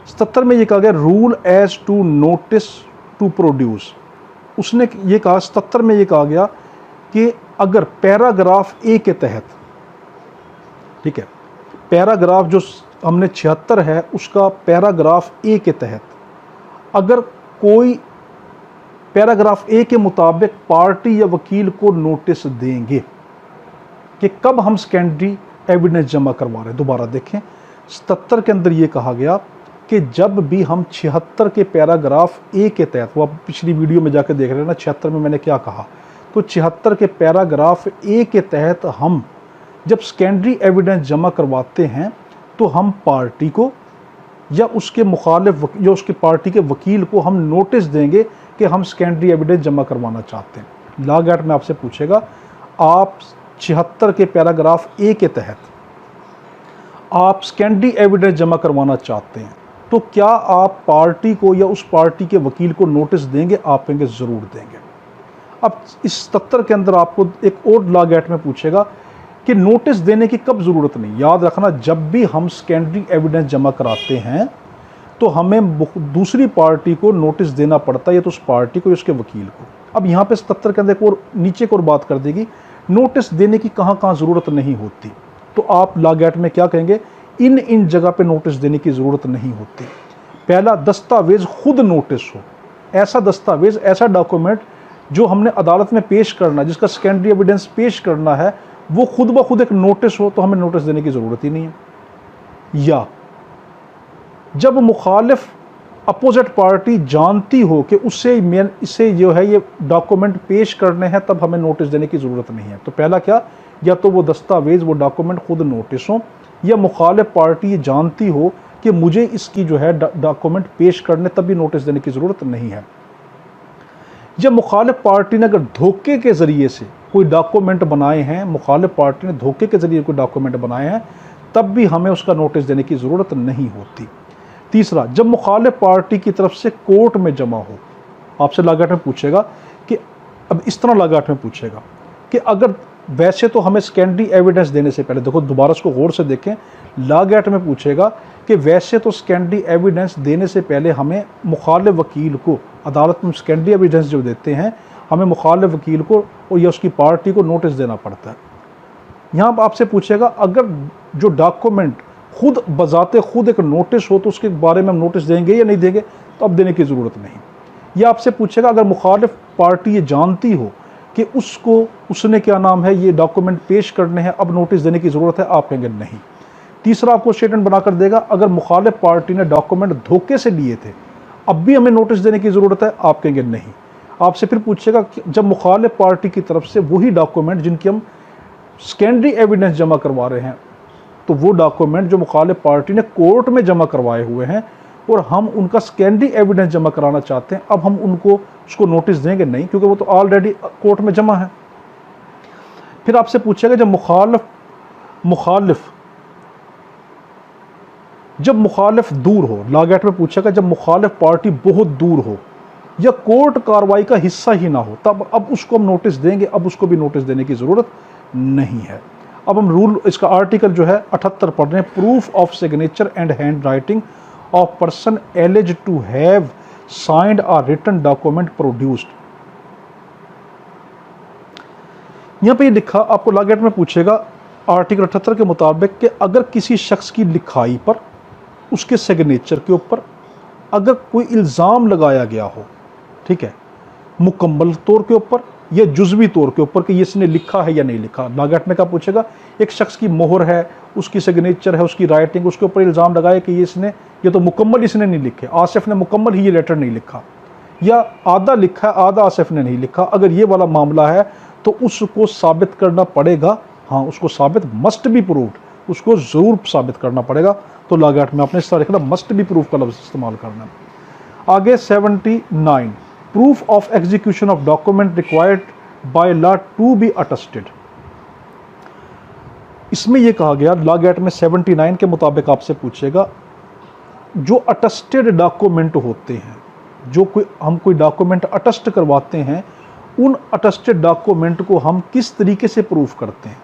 77 में ये कहा गया rule as to notice to produce, उसने ये कहा 77 में ये कहा गया कि अगर पैराग्राफ ए के तहत, ठीक है, पैराग्राफ जो हमने 76 है उसका पैराग्राफ ए के तहत अगर कोई पैराग्राफ ए के मुताबिक पार्टी या वकील को नोटिस देंगे कि कब हम सेकेंडरी एविडेंस जमा करवा रहे हैं, दोबारा देखें 77 के अंदर ये कहा गया कि जब भी हम 76 के पैराग्राफ ए के तहत, वो आप पिछली वीडियो में जाकर देख रहे हैं ना 76 में मैंने क्या कहा, तो 76 के पैराग्राफ ए के तहत हम जब सेकेंडरी एविडेंस जमा करवाते हैं तो हम पार्टी को या उसके मुखालिफ या उसकी पार्टी के वकील को हम नोटिस देंगे कि हम सेकेंडरी एविडेंस जमा करवाना चाहते हैं। लॉ एक्ट में आपसे पूछेगा, आप 76 के पैराग्राफ ए के तहत आप सेकेंडरी एविडेंस जमा करवाना चाहते हैं, तो क्या आप पार्टी को या उस पार्टी के वकील को नोटिस देंगे? आप कहेंगे ज़रूर देंगे। अब इस 77 के अंदर आपको एक और लॉ एक्ट में पूछेगा कि नोटिस देने की कब ज़रूरत नहीं। याद रखना, जब भी हम सेकेंडरी एविडेंस जमा कराते हैं तो हमें दूसरी पार्टी को नोटिस देना पड़ता है, या तो उस पार्टी को या उसके वकील को। अब यहाँ पे 77 के अंदर एक और नीचे को और बात कर देगी, नोटिस देने की कहाँ कहाँ ज़रूरत नहीं होती। तो आप लॉ एक्ट में क्या कहेंगे, इन जगह पे नोटिस देने की ज़रूरत नहीं होती। पहला, दस्तावेज़ खुद नोटिस हो, ऐसा दस्तावेज़, ऐसा डॉक्यूमेंट जो हमने अदालत में पेश करना, जिसका सेकेंडरी एविडेंस पेश करना है, वो खुद ब खुद एक नोटिस हो, तो हमें नोटिस देने की ज़रूरत ही नहीं है। या जब मुखालिफ अपोजिट पार्टी जानती हो कि इसे जो है ये डॉक्यूमेंट पेश करने हैं, तब हमें नोटिस देने की ज़रूरत नहीं है। तो पहला क्या, या तो वो दस्तावेज़, वो डॉक्यूमेंट खुद नोटिस हो, या मुखालिफ पार्टी ये जानती हो कि मुझे इसकी जो है डॉक्यूमेंट पेश करने, तब भी नोटिस देने की ज़रूरत नहीं है। जब मुखालिफ पार्टी ने अगर धोखे के ज़रिए से कोई डॉक्यूमेंट बनाए हैं, मुखालिफ पार्टी ने धोखे के ज़रिए कोई डॉक्यूमेंट बनाए हैं, तब भी हमें उसका नोटिस देने की ज़रूरत नहीं होती। तीसरा, जब मुखालिफ पार्टी की तरफ से कोर्ट में जमा हो, आपसे लॉ एक्ट में पूछेगा कि, अब इस तरह लॉ एक्ट में पूछेगा कि अगर वैसे तो हमें सेकेंडरी एविडेंस देने से पहले, देखो दोबारा इसको गौर से देखें, लॉ एक्ट में पूछेगा कि वैसे तो सेकेंडरी एविडेंस देने से पहले हमें मुखालिफ वकील को, अदालत में सेकेंडरी एविडेंस जो देते हैं हमें मुखालिफ वकील को और या उसकी पार्टी को नोटिस देना पड़ता है। यहाँ आपसे पूछेगा अगर जो डॉक्यूमेंट खुद बजाते खुद एक नोटिस हो तो उसके बारे में हम नोटिस देंगे या नहीं देंगे, तो अब देने की ज़रूरत नहीं। या आपसे पूछेगा अगर मुखालिफ पार्टी ये जानती हो कि उसने क्या नाम है ये डॉक्यूमेंट पेश करने हैं, अब नोटिस देने की ज़रूरत है, आप कहेंगे नहीं। तीसरा आपको स्टेटमेंट बनाकर देगा अगर मुखालिफ पार्टी ने डॉक्यूमेंट धोखे से लिए थे अब भी हमें नोटिस देने की ज़रूरत है, आप कहेंगे नहीं। आपसे फिर पूछेगा कि जब मुखालिफ पार्टी की तरफ से वही डॉक्यूमेंट जिनकी हम सेकेंडरी एविडेंस जमा करवा रहे हैं, तो वो डॉक्यूमेंट जो मुखालिफ पार्टी ने कोर्ट में जमा करवाए हुए हैं और हम उनका सेकेंडरी एविडेंस जमा कराना चाहते हैं, अब हम उनको उसको नोटिस देंगे नहीं, क्योंकि वो तो ऑलरेडी कोर्ट में जमा है। फिर आपसे पूछेगा जब मुखालिफ दूर हो, लागत में पूछेगा जब मुखालिफ पार्टी बहुत दूर हो या कोर्ट कार्रवाई का हिस्सा ही ना हो, तब अब उसको हम नोटिस देंगे, अब उसको भी नोटिस देने की ज़रूरत नहीं है। अब हम रूल, इसका आर्टिकल जो है 78 पढ़ रहे हैं, proof of signature and handwriting of person alleged to have signed or written document produced. यहां पे ये लिखा, आपको लागत में पूछेगा आर्टिकल 78 के मुताबिक कि अगर किसी शख्स की लिखाई पर, उसके सिग्नेचर के ऊपर अगर कोई इल्ज़ाम लगाया गया हो, ठीक है, मुकम्मल तौर के ऊपर या जुज़वी तौर के ऊपर कि इसने लिखा है या नहीं लिखा। लागत में क्या पूछेगा, एक शख्स की मोहर है, उसकी सिग्नेचर है, उसकी राइटिंग, उसके ऊपर इल्ज़ाम लगाए कि ये तो मुकम्मल इसने नहीं लिखे, आसिफ ने मुकम्मल ही ये लेटर नहीं लिखा, या आधा लिखा है आधा आसिफ ने नहीं लिखा, अगर ये वाला मामला है तो उसको साबित करना पड़ेगा। हाँ, उसको साबित, मस्ट बी प्रूव्ड, उसको ज़रूर साबित करना पड़ेगा। तो लागत में आपने इस तरह लिखना, मस्ट बी प्रूफ का लफ्ज़ इस्तेमाल करना। आगे 79, proof of execution of document required by law to be attested. इसमें यह कहा गया लागत में 79 के मुताबिक आपसे पूछेगा जो अटेस्टेड डॉक्यूमेंट होते हैं, जो हम कोई डॉक्यूमेंट अटेस्ट करवाते हैं, उन अटेस्टेड डॉक्यूमेंट को हम किस तरीके से प्रूफ करते हैं।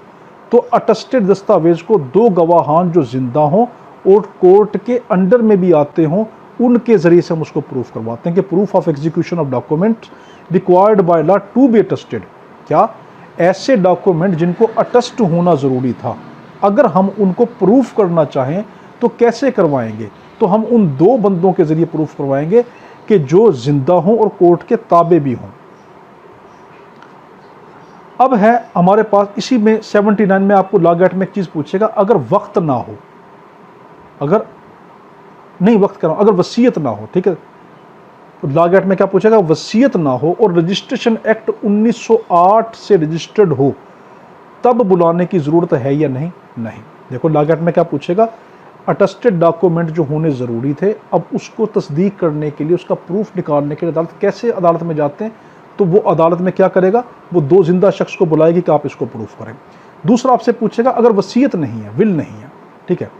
तो अटेस्टेड दस्तावेज को दो गवाहान जो जिंदा हों और कोर्ट के अंडर में भी आते हों, उनके ज़रिए से हम उसको प्रूफ करवाते हैं कि proof of execution of document required by law to be attested. क्या ऐसे डॉक्यूमेंट जिनको अटेस्ट होना ज़रूरी था, अगर हम उनको प्रूफ करना चाहें तो कैसे करवाएंगे, तो हम उन दो बंदों के ज़रिए प्रूफ करवाएंगे कि जो जिंदा हों और कोर्ट के ताबे भी हों। अब है हमारे पास इसी में 79 में आपको लागत में एक चीज़ पूछेगा, अगर वक्त ना हो, अगर नहीं वक्त कर, अगर वसीयत ना हो, ठीक है, तो लागत में क्या पूछेगा, वसीयत ना हो और रजिस्ट्रेशन एक्ट 1908 से रजिस्टर्ड हो, तब बुलाने की ज़रूरत है या नहीं। नहीं, देखो लागत में क्या पूछेगा, अटेस्टेड डॉक्यूमेंट जो होने ज़रूरी थे, अब उसको तस्दीक करने के लिए, उसका प्रूफ निकालने के लिए अदालत कैसे अदालत में जाते हैं, तो वो अदालत में क्या करेगा, वो दो जिंदा शख्स को बुलाएगी कि आप इसको प्रूफ करें। दूसरा आपसे पूछेगा अगर वसीयत नहीं है, विल नहीं है, ठीक है,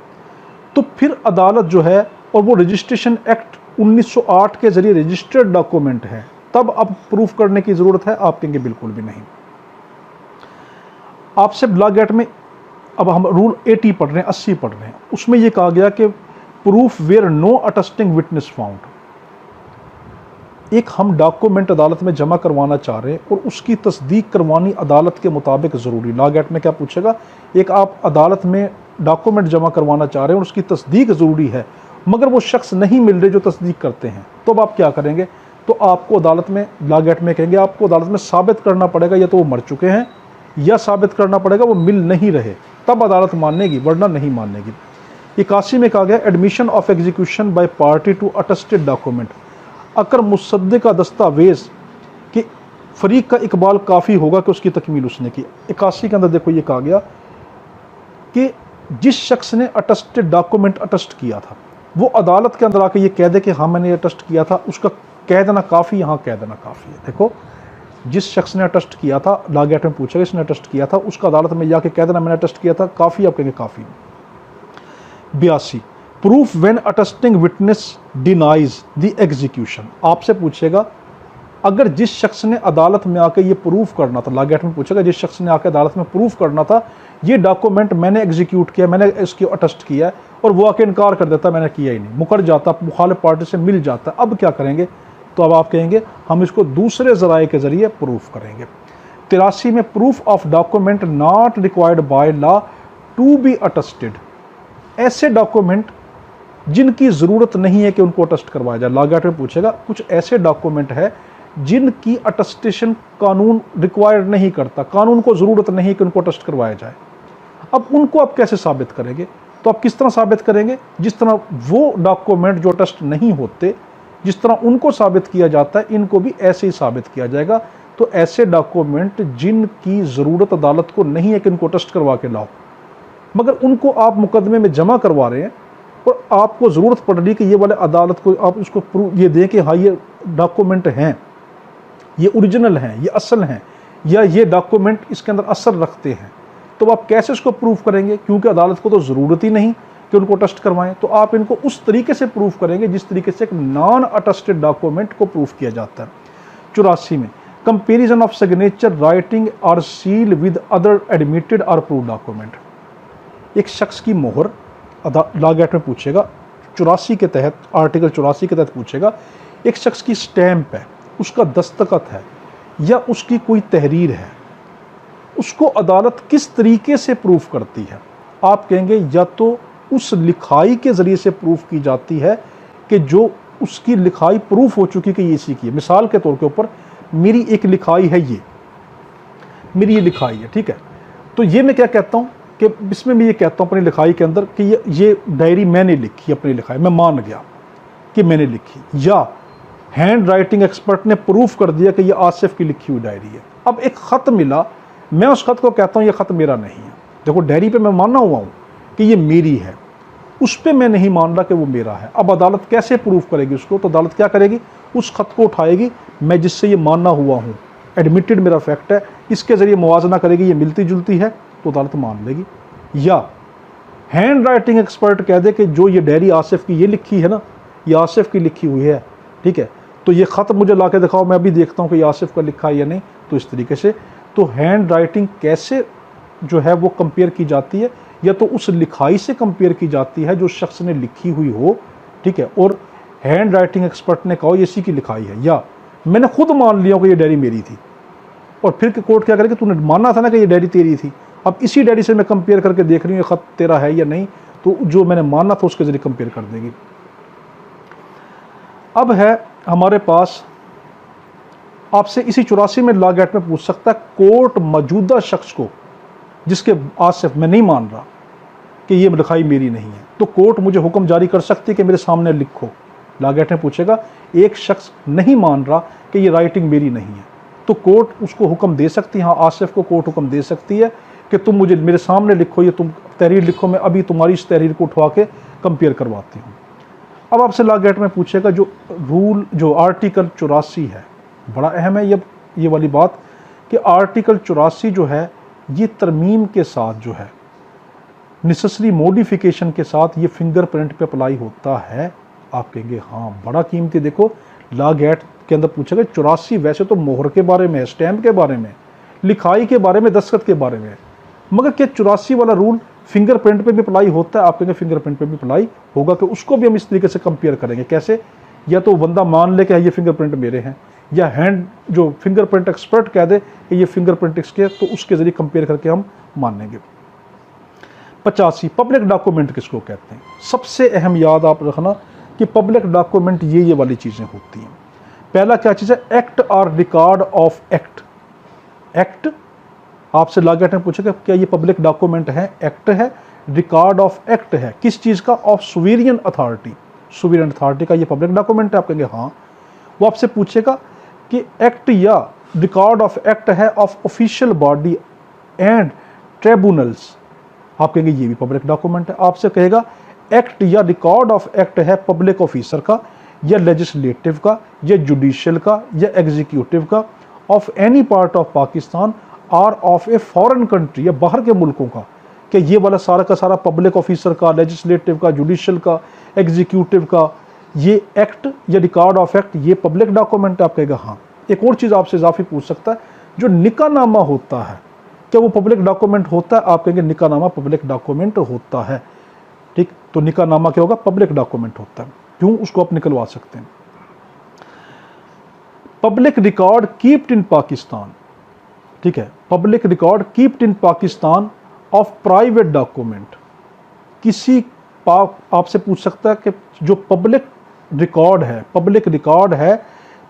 तो फिर अदालत जो है, और वो रजिस्ट्रेशन एक्ट 1908 के जरिए रजिस्टर्ड डॉक्यूमेंट है, तब अब प्रूफ करने की ज़रूरत है, आप कहेंगे बिल्कुल भी नहीं। आपसे लागत में अब हम रूल 80 पढ़ रहे हैं, 80 पढ़ रहे हैं, उसमें यह कहा गया कि proof where no attesting witness found. एक हम डॉक्यूमेंट अदालत में जमा करवाना चाह रहे हैं और उसकी तस्दीक करवानी अदालत के मुताबिक ज़रूरी। लागत में क्या पूछेगा, एक आप अदालत में डॉक्यूमेंट जमा करवाना चाह रहे हैं और उसकी तस्दीक ज़रूरी है, मगर वो शख्स नहीं मिल रहे जो तस्दीक करते हैं, तो अब आप क्या करेंगे, तो आपको अदालत में, लागत में कहेंगे आपको अदालत में साबित करना पड़ेगा या तो वो मर चुके हैं, या साबित करना पड़ेगा वो मिल नहीं रहे, तब अदालत मानेगी, वरना नहीं मानेगी। 81 में कहा गया admission of execution by party to attested document. अगर मुसद्दिक़ का दस्तावेज़ कि फरीक का इकबाल काफ़ी होगा कि उसकी तकमील उसने की। 81 के अंदर देखो ये कहा गया कि जिस शख्स ने अटेस्टेड डॉक्यूमेंट अटेस्ट किया था, वो अदालत के अंदर आके ये कह दे कि हाँ मैंने अटेस्ट किया था, उसका कह देना काफ़ी, यहाँ कह देना काफ़ी है। देखो जिस शख्स ने अटेस्ट किया था, लागत में पूछा इसने अटेस्ट किया था, उसका अदालत में जाके कह देना मैंने अटेस्ट किया था, काफ़ी, आप कहेंगे काफ़ी। 82 proof when attesting witness denies the execution. आपसे पूछेगा अगर जिस शख्स ने अदालत में आके ये प्रूफ करना था, लागत में पूछेगा जिस शख्स ने आके अदालत में प्रूफ करना था ये डॉक्यूमेंट मैंने एग्जीक्यूट किया, मैंने इसकी अटेस्ट किया है, और वो आके इनकार कर देता मैंने किया ही नहीं, मुकर जाता, मुखालिफ पार्टी से मिल जाता। अब क्या करेंगे? तो अब आप कहेंगे हम इसको दूसरे ज़राए के ज़रिए प्रूफ करेंगे। 83 में proof of document not required by law to be attested, ऐसे डॉक्यूमेंट जिनकी ज़रूरत नहीं है कि उनको अटेस्ट करवाया जाए। लॉ गेट में पूछेगा कुछ ऐसे डॉक्यूमेंट है जिनकी अटेस्टेशन कानून रिक्वायर्ड नहीं करता, कानून को ज़रूरत नहीं कि उनको अटेस्ट करवाया जाए। अब उनको आप कैसे साबित करेंगे? तो आप किस तरह साबित करेंगे? जिस तरह वो डॉक्यूमेंट जो अटेस्ट नहीं होते, जिस तरह उनको साबित किया जाता है, इनको भी ऐसे ही साबित किया जाएगा। तो ऐसे डॉक्यूमेंट जिनकी ज़रूरत अदालत को नहीं है कि इनको अटेस्ट करवा के लाओ, मगर उनको आप मुकदमे में जमा करवा रहे हैं और आपको ज़रूरत पड़ रही है कि ये वाले अदालत को आप इसको प्रूफ ये दें कि हाँ ये डॉक्यूमेंट हैं, ये ओरिजिनल हैं, ये असल हैं, या ये डॉक्यूमेंट इसके अंदर असर रखते हैं, तो आप कैसे इसको प्रूफ करेंगे? क्योंकि अदालत को तो ज़रूरत ही नहीं कि उनको अटेस्ट करवाएं। तो आप इनको उस तरीके से प्रूफ करेंगे जिस तरीके से एक नॉन अटेस्टेड डॉक्यूमेंट को प्रूफ किया जाता है। 84 में कंपेरिजन ऑफ सिग्नेचर राइटिंग और सील विद अदर एडमिटेड और प्रूव डॉक्यूमेंट, एक शख्स की मोहर लॉ गेट में पूछेगा 84 के तहत, आर्टिकल 84 के तहत पूछेगा, एक शख्स की स्टैंप है, उसका दस्तखत है या उसकी कोई तहरीर है, उसको अदालत किस तरीके से प्रूफ करती है? आप कहेंगे या तो उस लिखाई के ज़रिए से प्रूफ की जाती है कि जो उसकी लिखाई प्रूफ हो चुकी कि ये इसी की है। मिसाल के तौर के ऊपर मेरी एक लिखाई है, ये मेरी ये लिखाई है, ठीक है, तो ये मैं क्या कहता हूँ कि इसमें मैं ये कहता हूँ अपनी लिखाई के अंदर कि ये डायरी मैंने लिखी, अपनी लिखाई मैं मान गया कि मैंने लिखी, या हैंड राइटिंग एक्सपर्ट ने प्रूफ कर दिया कि ये आसिफ की लिखी हुई डायरी है। अब एक ख़त मिला, मैं उस ख़त को कहता हूँ ये ख़त मेरा नहीं है। देखो डायरी पे मैं माना हुआ हूँ कि ये मेरी है, उस पर मैं नहीं मान रहा कि वो मेरा है। अब अदालत कैसे प्रूफ करेगी उसको? तो अदालत क्या करेगी? उस ख़त को उठाएगी, मैं जिससे ये माना हुआ हूँ, एडमिटेड मेरा फैक्ट है, इसके ज़रिए मुआजना करेगी, ये मिलती जुलती है, तो अदालत मान लेगी। या हैंड राइटिंग एक्सपर्ट कह दे कि जो ये डायरी आसिफ की ये लिखी है ना, ये आसिफ की लिखी हुई है, ठीक है, तो ये ख़त मुझे ला के दिखाओ, मैं भी देखता हूँ कि ये आसिफ का लिखा है या नहीं। तो इस तरीके से तो हैंड राइटिंग कैसे जो है वो कंपेयर की जाती है? या तो उस लिखाई से कंपेयर की जाती है जो शख्स ने लिखी हुई हो, ठीक है, और हैंड राइटिंग एक्सपर्ट ने कहा ये इसी की लिखाई है, या मैंने खुद मान लिया कि ये डायरी मेरी थी, और फिर कोर्ट क्या करेगी? तूने माना था ना कि ये डायरी तेरी थी, अब इसी डायरी से मैं कंपेयर करके देख रही हूँ ये ख़त तेरा है या नहीं, तो जो मैंने माना था उसके ज़रिए कंपेयर कर देगी। अब है हमारे पास, आपसे इसी 84 में लॉ गेट में पूछ सकता है, कोर्ट मौजूदा शख्स को जिसके आसिफ मैं नहीं मान रहा कि ये लिखाई मेरी नहीं है, तो कोर्ट मुझे हुक्म जारी कर सकती है कि मेरे सामने लिखो। लॉ गेट में पूछेगा एक शख्स नहीं मान रहा कि ये राइटिंग मेरी नहीं है, तो कोर्ट उसको हुक्म दे सकती है, हाँ आसिफ को कोर्ट हुक्म दे सकती है कि तुम मुझे मेरे सामने लिखो, ये तुम तहरीर लिखो, मैं अभी तुम्हारी इस तहरीर को उठवा के कंपेयर करवाती हूँ। अब आपसे लॉ गेट में पूछेगा जो रूल, जो आर्टिकल 84 है, बड़ा अहम है ये वाली बात कि आर्टिकल 84 जो है ये तरमीम के साथ जो है, नेसेसरी मॉडिफिकेशन के साथ ये फिंगरप्रिंट पे अप्लाई होता है। आप कहेंगे हाँ बड़ा कीमती। देखो लॉ गेट के अंदर पूछेगा 84 वैसे तो मोहर के बारे में है, स्टैम्प के बारे में, लिखाई के बारे में, दस्तखत के बारे में, मगर क्या 84 वाला रूल फिंगरप्रिंट पे भी अप्लाई होता है? आप कहेंगे फिंगरप्रिंट पे भी अप्लाई होगा, कि उसको भी हम इस तरीके से कंपेयर करेंगे। कैसे? या तो बंदा मान ले कि ये फिंगरप्रिंट मेरे हैं, या हैंड जो फिंगरप्रिंट एक्सपर्ट कह दे कि ये फिंगरप्रिंट इसके, तो उसके ज़रिए कंपेयर करके हम मानेंगे। 85 पब्लिक डॉक्यूमेंट किसको कहते हैं? सबसे अहम याद आप रखना कि पब्लिक डॉक्यूमेंट ये वाली चीज़ें होती हैं। पहला क्या चीज़ है? एक्ट और रिकॉर्ड ऑफ एक्ट। एक्ट आपसे लॉ गेट में पूछेगा क्या ये पब्लिक डॉक्यूमेंट है? एक्ट है। रिकॉर्ड ऑफ एक्ट है, किस चीज़ का? ऑफ सुवेरियन अथॉरिटी, सुवेरियन अथॉरिटी का ये पब्लिक डॉक्यूमेंट है। आप कहेंगे हाँ। वो आपसे पूछेगा कि एक्ट या रिकॉर्ड ऑफ एक्ट है of official body and tribunals, आप कहेंगे ये भी पब्लिक डॉक्यूमेंट है। आपसे कहेगा एक्ट या रिकॉर्ड ऑफ एक्ट है पब्लिक ऑफिसर का, या लेजिस्लेटिव का, या जुडिशियल का, या एग्जीक्यूटिव का, of any part of Pakistan और ऑफ ए फॉरेन कंट्री, या बाहर के मुल्कों का, कि ये वाला सारा का सारा पब्लिक ऑफिसर का, लेजिस्लेटिव का, जुडिशियल का, एग्जीक्यूटिव का, ये एक्ट या रिकॉर्ड ऑफ एक्ट ये पब्लिक डॉक्यूमेंट। आप कहेगा हाँ। एक और चीज़ आपसे इजाफी पूछ सकता है, जो निकाहनामा होता है क्या वो पब्लिक डॉक्यूमेंट होता है? आप कहेंगे निकाहनामा पब्लिक डॉक्यूमेंट होता है। ठीक, तो निकाहनामा क्या होगा? पब्लिक डॉक्यूमेंट होता है। क्यों? उसको आप निकलवा सकते हैं। पब्लिक रिकॉर्ड कीप्ड इन पाकिस्तान, ठीक है, public record keeped in Pakistan of private document. किसी आपसे पूछ सकता है कि जो पब्लिक रिकॉर्ड है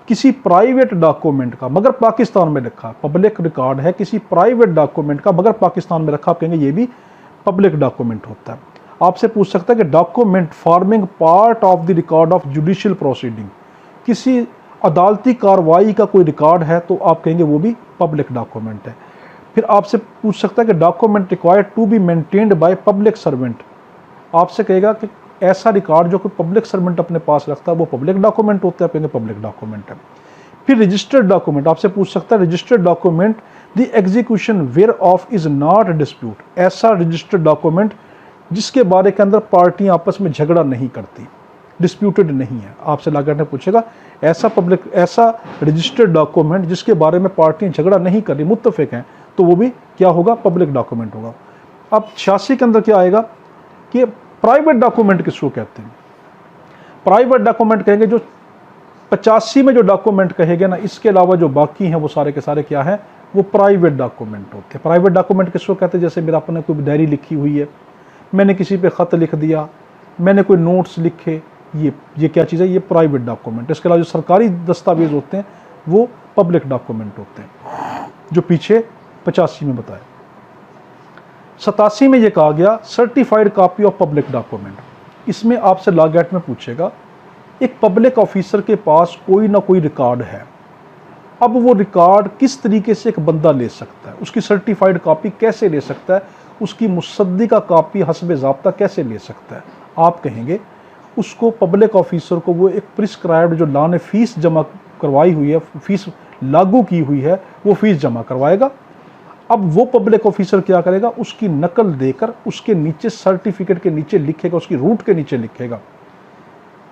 किसी प्राइवेट डॉक्यूमेंट का मगर पाकिस्तान में रखा, पब्लिक रिकॉर्ड है किसी प्राइवेट डॉक्यूमेंट का मगर पाकिस्तान में रखा, आप कहेंगे ये भी पब्लिक डॉक्यूमेंट होता है। आपसे पूछ सकता है कि document forming part of the record of judicial proceeding, किसी अदालती कार्रवाई का कोई रिकॉर्ड है तो आप कहेंगे वो भी पब्लिक डॉक्यूमेंट है। फिर आपसे पूछ सकता है कि document required to be maintained by public servant, आपसे कहेगा कि ऐसा रिकॉर्ड जो कोई पब्लिक सर्वेंट अपने पास रखता है वो पब्लिक डॉक्यूमेंट होता है, कहेंगे पब्लिक डॉक्यूमेंट है। फिर रजिस्टर्ड डॉक्यूमेंट, आपसे पूछ सकता है registered document the execution whereof is not dispute, ऐसा रजिस्टर्ड डॉक्यूमेंट जिसके बारे के अंदर पार्टियां आपस में झगड़ा नहीं करती, डिस्प्यूटेड नहीं है। आपसे लागत ने पूछेगा ऐसा रजिस्टर्ड डॉक्यूमेंट जिसके बारे में पार्टियां झगड़ा नहीं कर रही, मुत्तफिक हैं, तो वो भी क्या होगा? पब्लिक डॉक्यूमेंट होगा। अब 86 के अंदर क्या आएगा कि प्राइवेट डॉक्यूमेंट किसको कहते हैं? प्राइवेट डॉक्यूमेंट कहेंगे जो 85 में जो डॉक्यूमेंट कहेंगे ना, इसके अलावा जो बाकी हैं वो सारे के सारे क्या है? वो प्राइवेट डॉक्यूमेंट होते हैं। प्राइवेट डॉक्यूमेंट किसको कहते हैं? जैसे मेरा अपने कोई डायरी लिखी हुई है, मैंने किसी पे ख़त लिख दिया, मैंने कोई नोट्स लिखे, ये क्या चीज़ है? ये प्राइवेट डॉक्यूमेंट। इसके अलावा जो सरकारी दस्तावेज होते हैं वो पब्लिक डॉक्यूमेंट होते हैं, जो पीछे 85 में बताया। 87 में ये कहा गया certified copy of public document. इसमें आपसे लॉ गेट में पूछेगा एक पब्लिक ऑफिसर के पास कोई ना कोई रिकॉर्ड है, अब वो रिकॉर्ड किस तरीके से एक बंदा ले सकता है, उसकी सर्टिफाइड कॉपी कैसे ले सकता है, उसकी मुसद्दिका कॉपी हस्ब ज़ाब्ता कैसे ले सकता है? आप कहेंगे उसको पब्लिक ऑफिसर को वो एक प्रिस्क्राइब्ड जो लॉ ने फीस जमा करवाई हुई है, फीस लागू की हुई है, वो फीस जमा करवाएगा। अब वो पब्लिक ऑफिसर क्या करेगा? उसकी नकल देकर उसके नीचे सर्टिफिकेट के नीचे लिखेगा, उसकी रूट के नीचे लिखेगा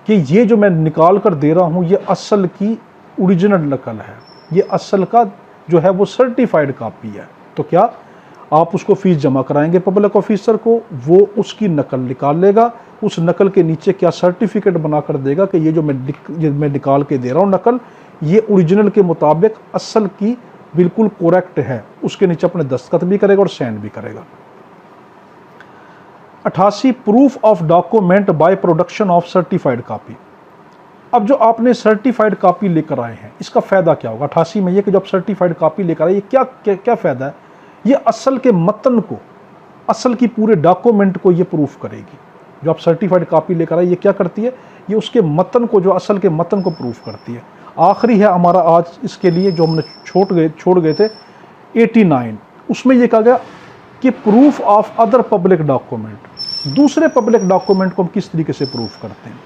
कि ये जो मैं निकाल कर दे रहा हूँ ये असल की ओरिजिनल नकल है, ये असल का जो है वो सर्टिफाइड कॉपी है। तो क्या आप उसको फीस जमा कराएंगे पब्लिक ऑफिसर को, वो उसकी नकल निकाल लेगा, उस नकल के नीचे क्या सर्टिफिकेट बना कर देगा कि ये जो मैं निकाल के दे रहा हूँ नकल, ये ओरिजिनल के मुताबिक असल की बिल्कुल करेक्ट है, उसके नीचे अपने दस्तखत भी करेगा और साइन भी करेगा। 88 proof of document by production of certified copy. अब जो आपने सर्टिफाइड कॉपी लेकर आए हैं इसका फ़ायदा क्या होगा? 88 में ये कि जब सर्टिफाइड कॉपी लेकर आए, ये क्या फ़ायदा है? ये असल के मतन को, असल की पूरे डॉक्यूमेंट को ये प्रूफ करेगी। जो आप सर्टिफाइड कॉपी लेकर आए ये क्या करती है? ये उसके मतन को, जो असल के मतन को प्रूफ करती है। आखिरी है हमारा आज इसके लिए जो हमने छोड़ गए थे 89, उसमें ये कहा गया कि proof of other public document, दूसरे पब्लिक डॉक्यूमेंट को हम किस तरीके से प्रूफ करते हैं।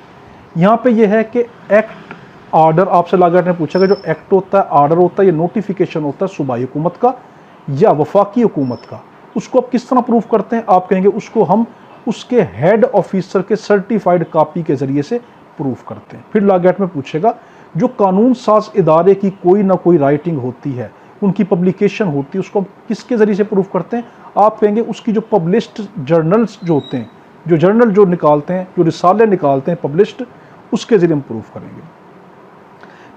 यहाँ पे ये है कि एक्ट, आर्डर, आपसे लागत ने पूछा कि जो एक्ट होता है, आर्डर होता है, ये नोटिफिकेशन होता है सूबाई हुकूमत का या वफाकी हुकूमत का, उसको आप किस तरह प्रूफ करते हैं? आप कहेंगे उसको हम उसके हेड ऑफिसर के सर्टिफाइड कॉपी के ज़रिए से प्रूफ करते हैं। फिर लागत में पूछेगा जो कानून साज इदारे की कोई ना कोई राइटिंग होती है, उनकी पब्लिकेशन होती है, उसको हम किसके ज़रिए से प्रूफ करते हैं? आप कहेंगे उसकी जो पब्लिश्ड जर्नल्स जो होते हैं, जो जर्नल जो निकालते हैं, जो रिसाले निकालते हैं पब्लिश्ड, उसके ज़रिए हम प्रूफ करेंगे।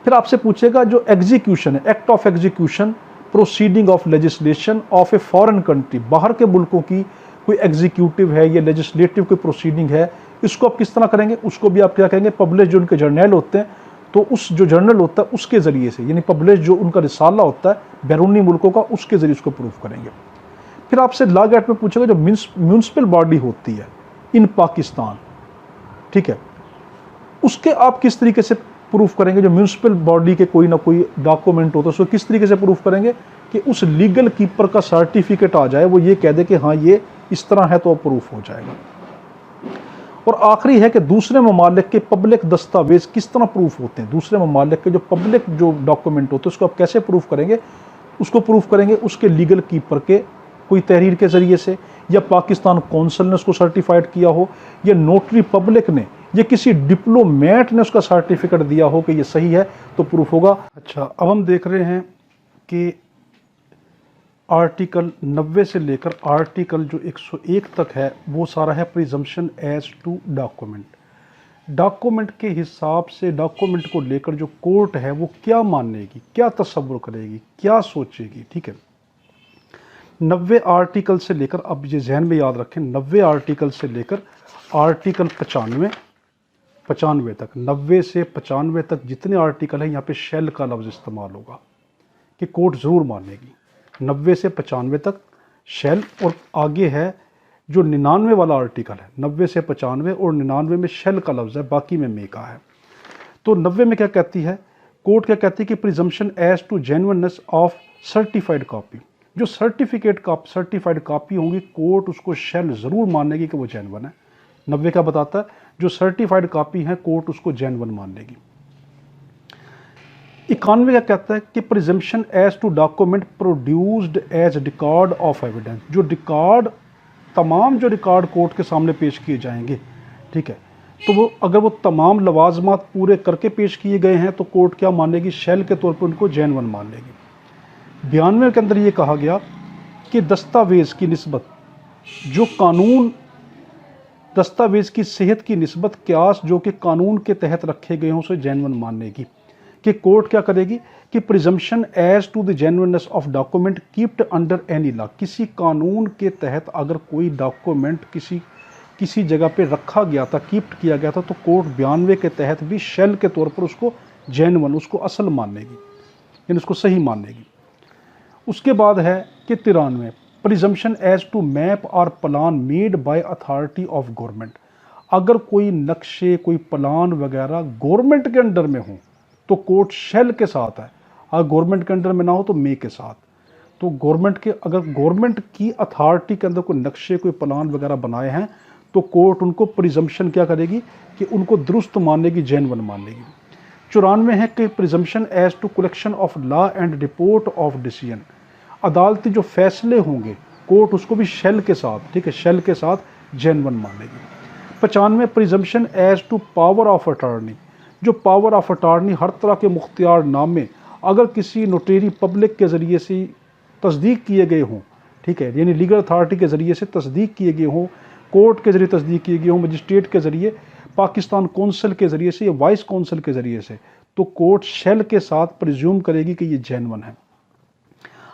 फिर आपसे पूछेगा जो एग्जीक्यूशन है, act of execution proceeding of legislation of a foreign country, बाहर के मुल्कों की कोई एग्जीक्यूटिव है या लेजिस्लेटिव कोई प्रोसीडिंग है, इसको आप किस तरह करेंगे? उसको भी आप क्या कहेंगे? पब्लिश जो उनके जर्नल होते हैं, तो उस जो जर्नल होता है उसके ज़रिए से, यानी पब्लिश जो उनका रिसाला होता है बैरूनी मुल्कों का, उसके ज़रिए उसको प्रूफ करेंगे। फिर आपसे लॉ एक्ट में पूछेगा जो म्यूनसिपल बॉडी होती है इन पाकिस्तान, ठीक है, उसके आप किस तरीके से प्रूफ करेंगे? जो म्यूनसिपल बॉडी के कोई ना कोई डॉक्यूमेंट होता है उसको किस तरीके से प्रूफ करेंगे कि उस लीगल कीपर का सर्टिफिकेट आ जाए, वो ये कह दे कि हाँ ये इस तरह है, तो प्रूफ हो जाएगा। और आखिरी है कि दूसरे ममालिक के पब्लिक दस्तावेज किस तरह प्रूफ होते हैं? दूसरे ममालिक के जो पब्लिक जो डॉक्यूमेंट होते हैं उसको आप कैसे प्रूफ करेंगे? उसको प्रूफ करेंगे उसके लीगल कीपर के कोई तहरीर के ज़रिए से, या पाकिस्तान कौंसल ने उसको सर्टिफाइड किया हो, या नोटरी पब्लिक ने, या किसी डिप्लोमेट ने उसका सर्टिफिकेट दिया हो कि ये सही है, तो प्रूफ होगा। अच्छा, अब हम देख रहे हैं कि आर्टिकल 90 से लेकर आर्टिकल जो 101 तक है वो सारा है presumption as to document. Document के हिसाब से डॉक्यूमेंट को लेकर जो कोर्ट है वो क्या मानेगी, क्या तसव्वुर करेगी, क्या सोचेगी। ठीक है, 90 आर्टिकल से लेकर, अब ये जहन में याद रखें, 90 आर्टिकल से लेकर आर्टिकल 95 तक, 90 से 95 तक जितने आर्टिकल हैं यहाँ पे शेल का लफ्ज़ इस्तेमाल होगा कि कोर्ट ज़रूर मानेगी। 90 से 95 तक शेल, और आगे है जो 99 वाला आर्टिकल है, 90 से 95 और 99 में शेल का लफ्ज़ है, बाकी में मे का है। तो 90 में क्या कहती है कोर्ट, क्या कहती है कि presumption as to genuineness of certified copy, जो सर्टिफाइड कॉपी होंगी कोर्ट उसको शेल ज़रूर मानेगी कि वो जेन्युइन है। 90 का बताता है जो सर्टिफाइड कॉपी है कोर्ट उसको जेन्युइन मान लेगी। 91 का कहता है कि presumption as to document produced as record of evidence, जो रिकॉर्ड, तमाम जो रिकॉर्ड कोर्ट के सामने पेश किए जाएंगे, ठीक है, तो वो अगर वो तमाम लवाजमात पूरे करके पेश किए गए हैं तो कोर्ट क्या मानेगी, शेल के तौर पर उनको जेन्युइन मान लेगी। 92 के अंदर ये कहा गया कि दस्तावेज़ की निस्बत, जो कानून दस्तावेज़ की सेहत की निस्बत क्यास जो कि कानून के तहत रखे गए हों उसे जेन्युइन मानेगी। कि कोर्ट क्या करेगी कि presumption as to the genuineness of document kept under any law, किसी कानून के तहत अगर कोई डॉक्यूमेंट किसी जगह पे रखा गया था, कीप्ट किया गया था, तो कोर्ट 92 के तहत भी शेल के तौर पर उसको जेन्युइन, उसको असल मानेगी, यानी उसको सही मानेगी। उसके बाद है कि 93 प्रिजम्पशन एज टू मैप और plan made by authority of government, अगर कोई नक्शे, कोई प्लान वगैरह गवर्नमेंट के अंडर में हो तो कोर्ट शेल के साथ है, अगर गवर्नमेंट के अंडर में ना हो तो मे के साथ। तो अगर गवर्नमेंट की अथॉरिटी के अंदर कोई नक्शे, कोई प्लान वगैरह बनाए हैं तो कोर्ट उनको प्रिजम्पशन क्या करेगी कि उनको दुरुस्त मानेगी, जेन्युइन मानेगी। 94 है कि presumption as to collection of law and report of decision, अदालती जो फैसले होंगे कोर्ट उसको भी शेल के साथ, ठीक है, शेल के साथ जेन्युइन मानेगी। 95 presumption as to power of attorney, जो पावर ऑफ अटॉर्नी, हर तरह के मुख्तियार नामे अगर किसी नोटरी पब्लिक के ज़रिए से तस्दीक किए गए हों, ठीक है, यानी लीगल अथॉरिटी के ज़रिए से तस्दीक किए गए हों, कोर्ट के ज़रिए तस्दीक किए गए हों, मजिस्ट्रेट के ज़रिए, पाकिस्तान कौंसल के ज़रिए से या वाइस कौंसल के ज़रिए से, तो कोर्ट शेल के साथ प्रिज्यूम करेगी कि ये जेन्युइन है।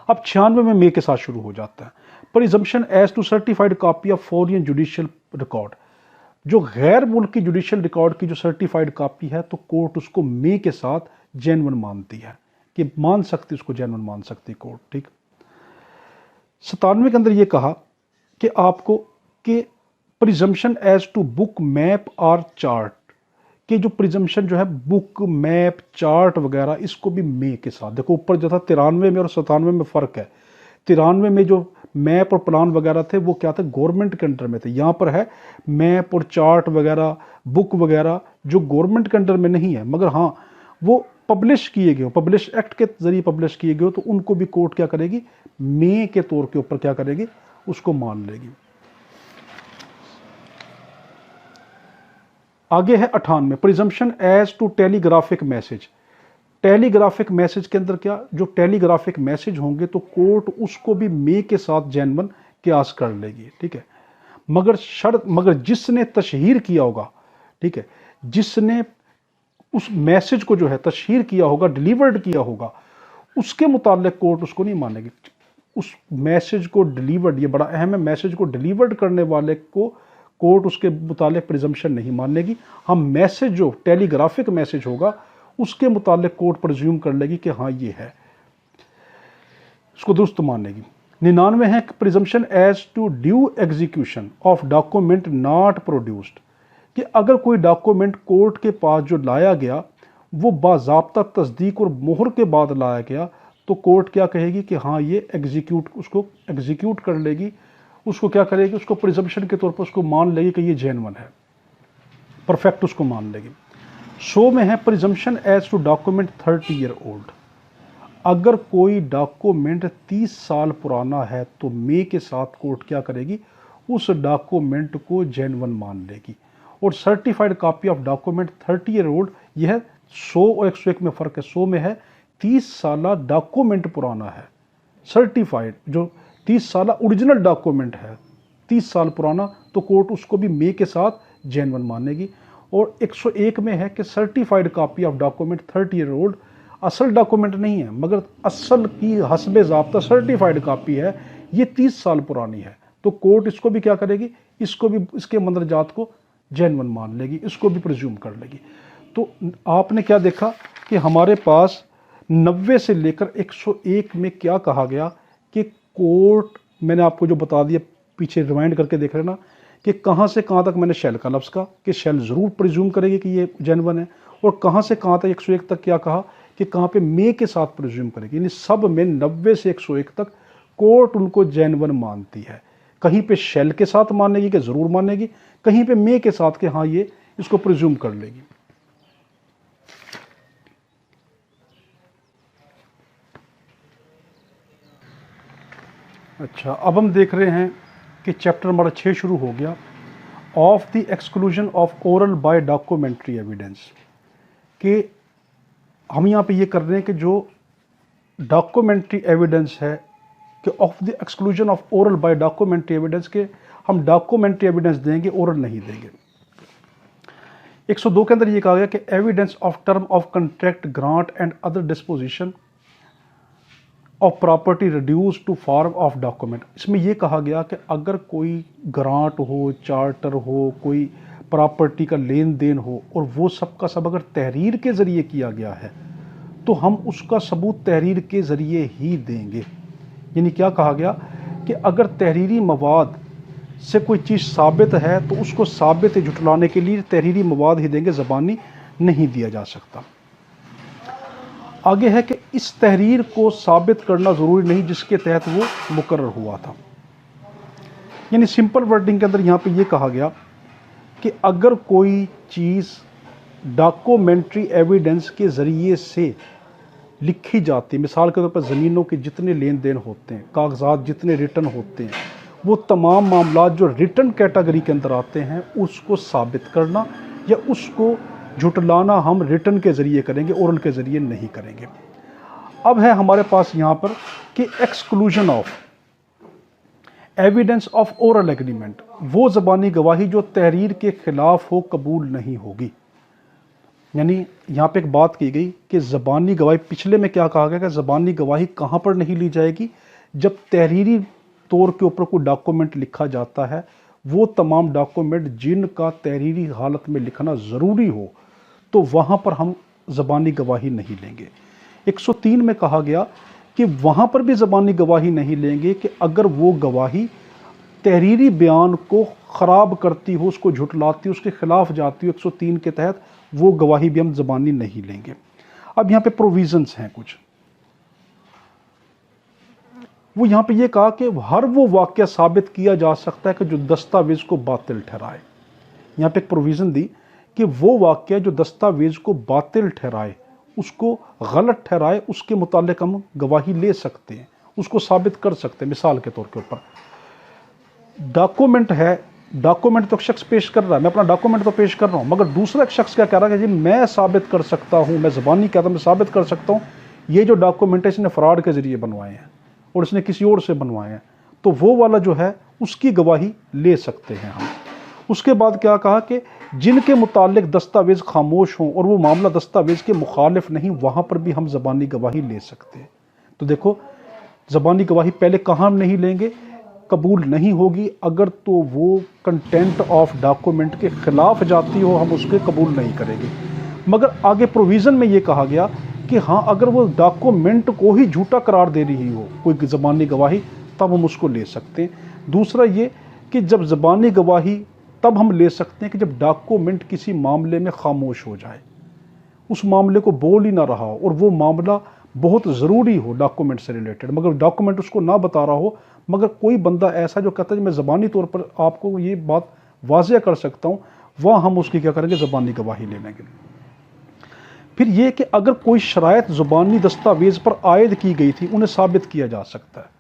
अब 96 में मे के साथ शुरू हो जाता है presumption as to certified copy of foreign judicial record, जो गैर मुल्की जुडिशियल रिकॉर्ड की जो सर्टिफाइड कॉपी है तो कोर्ट उसको मे के साथ जेन्युइन मानती है, कि मान सकती, उसको जेन्युइन मान सकती कोर्ट। ठीक, 97 के अंदर ये कहा कि आपको कि presumption as to book, map और चार्ट, कि जो प्रिजम्पशन जो है बुक, मैप, चार्ट वगैरह, इसको भी मे के साथ। देखो ऊपर जो था 93 में और 97 में फ़र्क है। 93 में जो मैप और प्लान वगैरह थे वो क्या थे, गवर्नमेंट के अंडर में थे। यहाँ पर है मैप और चार्ट वगैरह, बुक वगैरह जो गवर्नमेंट के अंडर में नहीं है, मगर हाँ वो पब्लिश किए गए हो, पब्लिश एक्ट के जरिए पब्लिश किए गए हो, तो उनको भी कोर्ट क्या करेगी, मे के तौर के ऊपर क्या करेगी, उसको मान लेगी। आगे है 98 presumption as to telegraphic message. Telegraphic message के अंदर क्या, जो टेलीग्राफिक मैसेज होंगे तो कोर्ट उसको भी मे के साथ जेन्युइन क्यास कर लेगी। ठीक है, मगर जिसने तशहीर किया होगा, ठीक है, जिसने उस मैसेज को जो है तशहीर किया होगा, डिलीवर्ड किया होगा, उसके मुतालिक कोर्ट उसको नहीं मानेगी। उस मैसेज को डिलीवर्ड, ये बड़ा अहम है, मैसेज को डिलीवर्ड करने वाले को कोर्ट उसके मुतालिक प्रिजम्पशन नहीं मानेगी। हम मैसेज जो टेलीग्राफिक मैसेज होगा उसके मुतालिक कोर्ट प्रिज्यूम कर लेगी कि हाँ ये है, उसको दुरुस्त मानेगी। 99 है presumption as to due execution of document not produced, कि अगर कोई डॉक्यूमेंट कोर्ट के पास जो लाया गया वो बाज़ाब्ता तस्दीक और मोहर के बाद लाया गया तो कोर्ट क्या कहेगी कि हाँ ये उसको एग्जीक्यूट कर लेगी, उसको क्या करेगी, उसको प्रिजम्पशन के तौर पर उसको मान लेगी कि ये जेन्युइन है, परफेक्ट उसको मान लेगी। 100 में है presumption as to document 30 year old, अगर कोई डॉक्यूमेंट 30 साल पुराना है तो मे के साथ कोर्ट क्या करेगी, उस डॉक्यूमेंट को जेन्युइन मान लेगी। और certified copy of document 30 year old, यह 100 और 101 में फ़र्क है। 100 में है 30 साल डॉक्यूमेंट पुराना है, सर्टिफाइड जो 30 साल ओरिजिनल डॉक्यूमेंट है, 30 साल पुराना, तो कोर्ट उसको भी मे के साथ जेन्युइन मानेगी। और 101 में है कि certified copy of document 30 year old, असल डॉक्यूमेंट नहीं है मगर असल की हस्बे ज़ाब्ता सर्टिफाइड कॉपी है, ये 30 साल पुरानी है, तो कोर्ट इसको भी क्या करेगी, इसको भी इसके मंदरजात को जेन्युइन मान लेगी, इसको भी प्रिज्यूम कर लेगी। तो आपने क्या देखा कि हमारे पास 90 से लेकर 101 में क्या कहा गया कि कोर्ट, मैंने आपको जो बता दिया पीछे रिवाइंड करके देख लेना कि कहाँ से कहाँ तक मैंने शेल का लफ्ज़ का कि शेल ज़रूर प्रिज्यूम करेगी कि ये जेन्युइन है, और कहाँ से कहाँ तक 101 तक क्या कहा कि कहाँ पे मे के साथ प्रिज्यूम करेगी, यानी सब में 90 से 101 तक कोर्ट उनको जेन्युइन मानती है। कहीं पे शेल के साथ मानेगी कि ज़रूर मानेगी, कहीं पे मे के साथ कि हाँ ये इसको प्रिज्यूम कर लेगी। अच्छा, अब हम देख रहे हैं कि चैप्टर नंबर 6 शुरू हो गया, of the exclusion of oral by documentary evidence, कि हम यहाँ पे ये कर रहे हैं कि जो डॉक्यूमेंट्री एविडेंस है कि of the exclusion of oral by documentary evidence, के हम डॉक्यूमेंट्री एविडेंस देंगे, ओरल नहीं देंगे। 102 के अंदर ये कहा गया कि evidence of term of contract grant and other disposition of property reduce to form of document. इसमें यह कहा गया कि अगर कोई ग्रांट हो, चार्टर हो, कोई प्रॉपर्टी का लेन देन हो और वो सब का सब अगर तहरीर के ज़रिए किया गया है तो हम उसका सबूत तहरीर के ज़रिए ही देंगे। यानी क्या कहा गया कि अगर तहरीरी मवाद से कोई चीज़ साबित है तो उसको साबित जुटलाने के लिए तहरीरी मवाद ही देंगे, ज़बानी नहीं दिया जा सकता। आगे है कि इस तहरीर को साबित करना ज़रूरी नहीं जिसके तहत वो मुकर्रर हुआ था। यानी सिंपल वर्डिंग के अंदर यहाँ पे ये कहा गया कि अगर कोई चीज़ डॉक्यूमेंट्री एविडेंस के ज़रिए से लिखी जाती है, मिसाल के तौर पर ज़मीनों के जितने लेन देन होते हैं, कागजात जितने रिटर्न होते हैं, वो तमाम मामलात जो रिटर्न कैटेगरी के अंदर आते हैं उसको साबित करना या उसको झुटलाना हम रिटर्न के ज़रिए करेंगे, ओरल के ज़रिए नहीं करेंगे। अब है हमारे पास यहाँ पर कि exclusion of evidence of oral agreement, वो ज़बानी गवाही जो तहरीर के ख़िलाफ़ हो कबूल नहीं होगी। यानी यहाँ पे एक बात की गई कि ज़बानी गवाही, पिछले में क्या कहा गया कि ज़बानी गवाही कहाँ पर नहीं ली जाएगी, जब तहरीरी तौर के ऊपर कोई डॉक्यूमेंट लिखा जाता है, वो तमाम डॉक्यूमेंट जिनका तहरीरी हालत में लिखना ज़रूरी हो तो वहाँ पर हम ज़बानी गवाही नहीं लेंगे। 103 में कहा गया कि वहाँ पर भी ज़बानी गवाही नहीं लेंगे कि अगर वो गवाही तहरीरी बयान को ख़राब करती हो, उसको झुटलाती हो, उसके ख़िलाफ़ जाती हो, 103 के तहत वो गवाही भी हम ज़बानी नहीं लेंगे। अब यहाँ पे प्रोविज़न्स हैं कुछ, वो यहाँ पे ये कहा कि हर वो वाक़या साबित किया जा सकता है कि जो दस्तावेज़ को बातिल ठहराए। यहाँ पे एक प्रोविज़न दी कि वो वाक़या जो दस्तावेज़ को बातिल ठहराए, उसको गलत ठहराए, उसके मुतालिक हम गवाही ले सकते हैं, उसको साबित कर सकते हैं। मिसाल के तौर के ऊपर डॉक्यूमेंट है, डॉक्यूमेंट तो शख्स पेश कर रहा है, मैं अपना डॉक्यूमेंट तो पेश कर रहा हूँ, मगर दूसरा एक शख्स क्या कह रहा है कि जी मैं साबित कर सकता हूँ, मैं ज़बानी कहता हूँ, मैं साबित कर सकता हूँ ये जो डॉक्यूमेंट है इसने फ्रॉड के ज़रिए बनवाए हैं और इसने किसी और से बनवाए हैं, तो वो वाला जो है उसकी गवाही ले सकते हैं हम। उसके बाद क्या कहा कि जिनके मुतालिक दस्तावेज़ खामोश हों और वो मामला दस्तावेज़ के मुखालिफ नहीं, वहाँ पर भी हम ज़बानी गवाही ले सकते हैं। तो देखो, ज़बानी गवाही पहले कहाँ नहीं लेंगे, कबूल नहीं होगी अगर तो वो कंटेंट ऑफ डॉक्यूमेंट के ख़िलाफ़ जाती हो, हम उसके कबूल नहीं करेंगे। मगर आगे प्रोविज़न में ये कहा गया कि हाँ, अगर वो डॉक्यूमेंट को ही झूठा करार दे रही हो कोई ज़बानी गवाही, तब हम उसको ले सकते हैं। दूसरा ये कि जब ज़बानी गवाही तब हम ले सकते हैं कि जब डॉक्यूमेंट किसी मामले में खामोश हो जाए, उस मामले को बोल ही ना रहा हो और वो मामला बहुत ज़रूरी हो डॉक्यूमेंट से रिलेटेड, मगर डॉक्यूमेंट उसको ना बता रहा हो, मगर कोई बंदा ऐसा जो कहता है मैं ज़बानी तौर पर आपको ये बात वाज़ह कर सकता हूँ, वह हम उसकी क्या करेंगे, ज़बानी गवाही ले लेंगे। फिर ये कि अगर कोई शराइत ज़ुबानी दस्तावेज़ पर आयद की गई थी, उन्हें साबित किया जा सकता है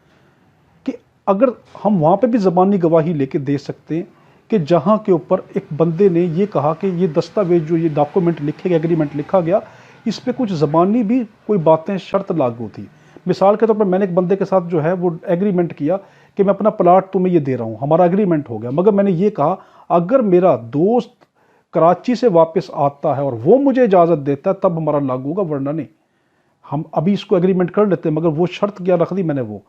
कि अगर हम वहाँ पे भी ज़बानी गवाही लेके दे सकते हैं कि जहाँ के ऊपर एक बंदे ने ये कहा कि ये दस्तावेज़ जो ये डॉक्यूमेंट लिखे गए, एग्रीमेंट लिखा गया, इस पर कुछ ज़बानी भी कोई बातें शर्त लागू थी। मिसाल के तौर पर मैंने एक बंदे के साथ जो है वो एग्रीमेंट किया कि मैं अपना प्लाट तुम्हें ये दे रहा हूँ, हमारा एग्रीमेंट हो गया, मगर मैंने ये कहा अगर मेरा दोस्त कराची से वापस आता है और वो मुझे इजाज़त देता है तब हमारा लागू होगा, वरना नहीं। हम अभी इसको एग्रीमेंट कर लेते हैं, मगर वो शर्त क्या रख दी मैंने वो,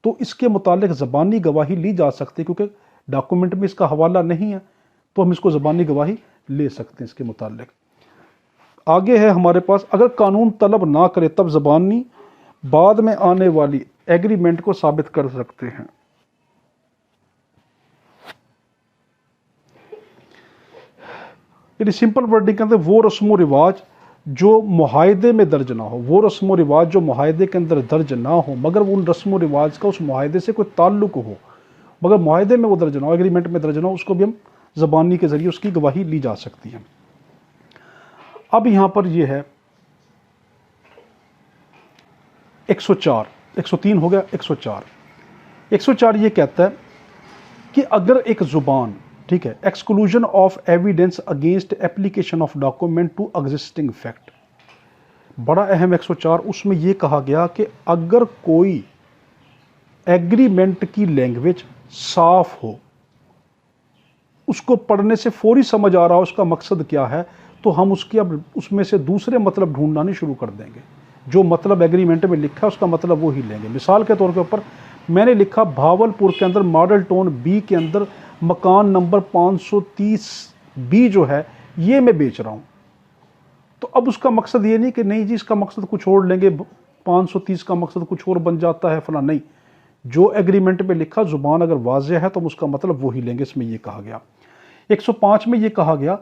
तो इसके मुतालिक ज़बानी गवाही ली जा सकती है, क्योंकि डॉक्यूमेंट में इसका हवाला नहीं है, तो हम इसको ज़बानी गवाही ले सकते हैं इसके मुतालिक। आगे है हमारे पास, अगर कानून तलब ना करे तब ज़बानी बाद में आने वाली एग्रीमेंट को साबित कर सकते हैं। यानी सिंपल वर्डिंग के अंदर वो रस्म रिवाज जो मुआहदे में दर्ज ना हो, वो रस्म रिवाज जो मुआहदे के अंदर दर्ज ना हो, मगर वो उन रस्म रिवाज का उस मुआहदे से कोई ताल्लुक हो, मगर मुआहदे में वो दर्ज ना हो, एग्रीमेंट में दर्ज ना हो, उसको भी हम ज़बानी के ज़रिए उसकी गवाही ली जा सकती है। अब यहाँ पर ये है 104, 103 हो गया, 104 ये कहता है कि अगर एक ज़ुबान, ठीक है, exclusion of evidence against application of document to existing fact, बड़ा अहम 104, उसमें यह कहा गया कि अगर कोई एग्रीमेंट की लैंग्वेज साफ हो, उसको पढ़ने से फौरी समझ आ रहा हो उसका मकसद क्या है, तो हम उसकी अब उसमें से दूसरे मतलब ढूंढना नहीं शुरू कर देंगे। जो मतलब एग्रीमेंट में लिखा है उसका मतलब वो ही लेंगे। मिसाल के तौर के ऊपर मैंने लिखा भावलपुर के अंदर मॉडल टाउन बी के अंदर मकान नंबर 530 बी जो है ये मैं बेच रहा हूँ, तो अब उसका मकसद ये नहीं कि नहीं जी इसका मकसद कुछ और लेंगे, 530 का मकसद कुछ और बन जाता है फला, नहीं। जो एग्रीमेंट में लिखा जुबान अगर वाज़ेह है तो हम उसका मतलब वो ही लेंगे। इसमें ये कहा गया 105 में ये कहा गया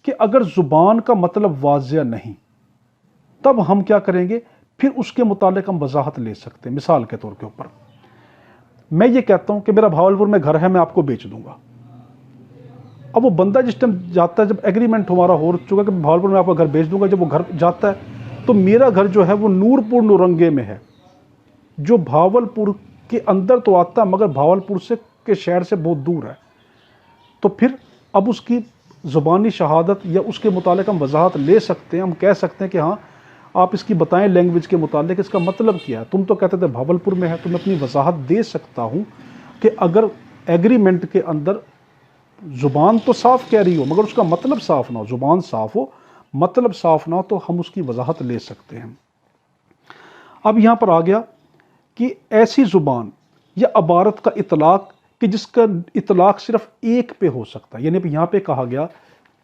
कि अगर जुबान का मतलब वाज़ेह नहीं तब हम क्या करेंगे, फिर उसके मुतालिक हम वजाहत ले सकते हैं। मिसाल के तौर के ऊपर मैं ये कहता हूं कि मेरा भावलपुर में घर है, मैं आपको बेच दूंगा। अब वो बंदा जिस टाइम जाता है, जब एग्रीमेंट हमारा हो चुका कि भावलपुर में आपका घर बेच दूंगा, जब वो घर जाता है तो मेरा घर जो है वो नूरपुर नौरंगे में है, जो भावलपुर के अंदर तो आता है मगर भावलपुर से के शहर से बहुत दूर है। तो फिर अब उसकी ज़ुबानी शहादत या उसके मुतालिक हम वजाहत ले सकते हैं। हम कह सकते हैं कि हाँ आप इसकी बताएं लैंग्वेज के मुतालिक इसका मतलब क्या है। तुम तो कहते थे भावलपुर में है, तो मैं अपनी वजाहत दे सकता हूँ कि अगर एग्रीमेंट के अंदर ज़ुबान तो साफ़ कह रही हो मगर उसका मतलब साफ़ ना हो, ज़ुबान साफ़ हो मतलब साफ़ ना हो, तो हम उसकी वजाहत ले सकते हैं। अब यहाँ पर आ गया कि ऐसी ज़ुबान या अबारत का इतलाक़ कि जिसका इतलाक़ सिर्फ एक पे हो सकता है। यानी यहाँ पे कहा गया,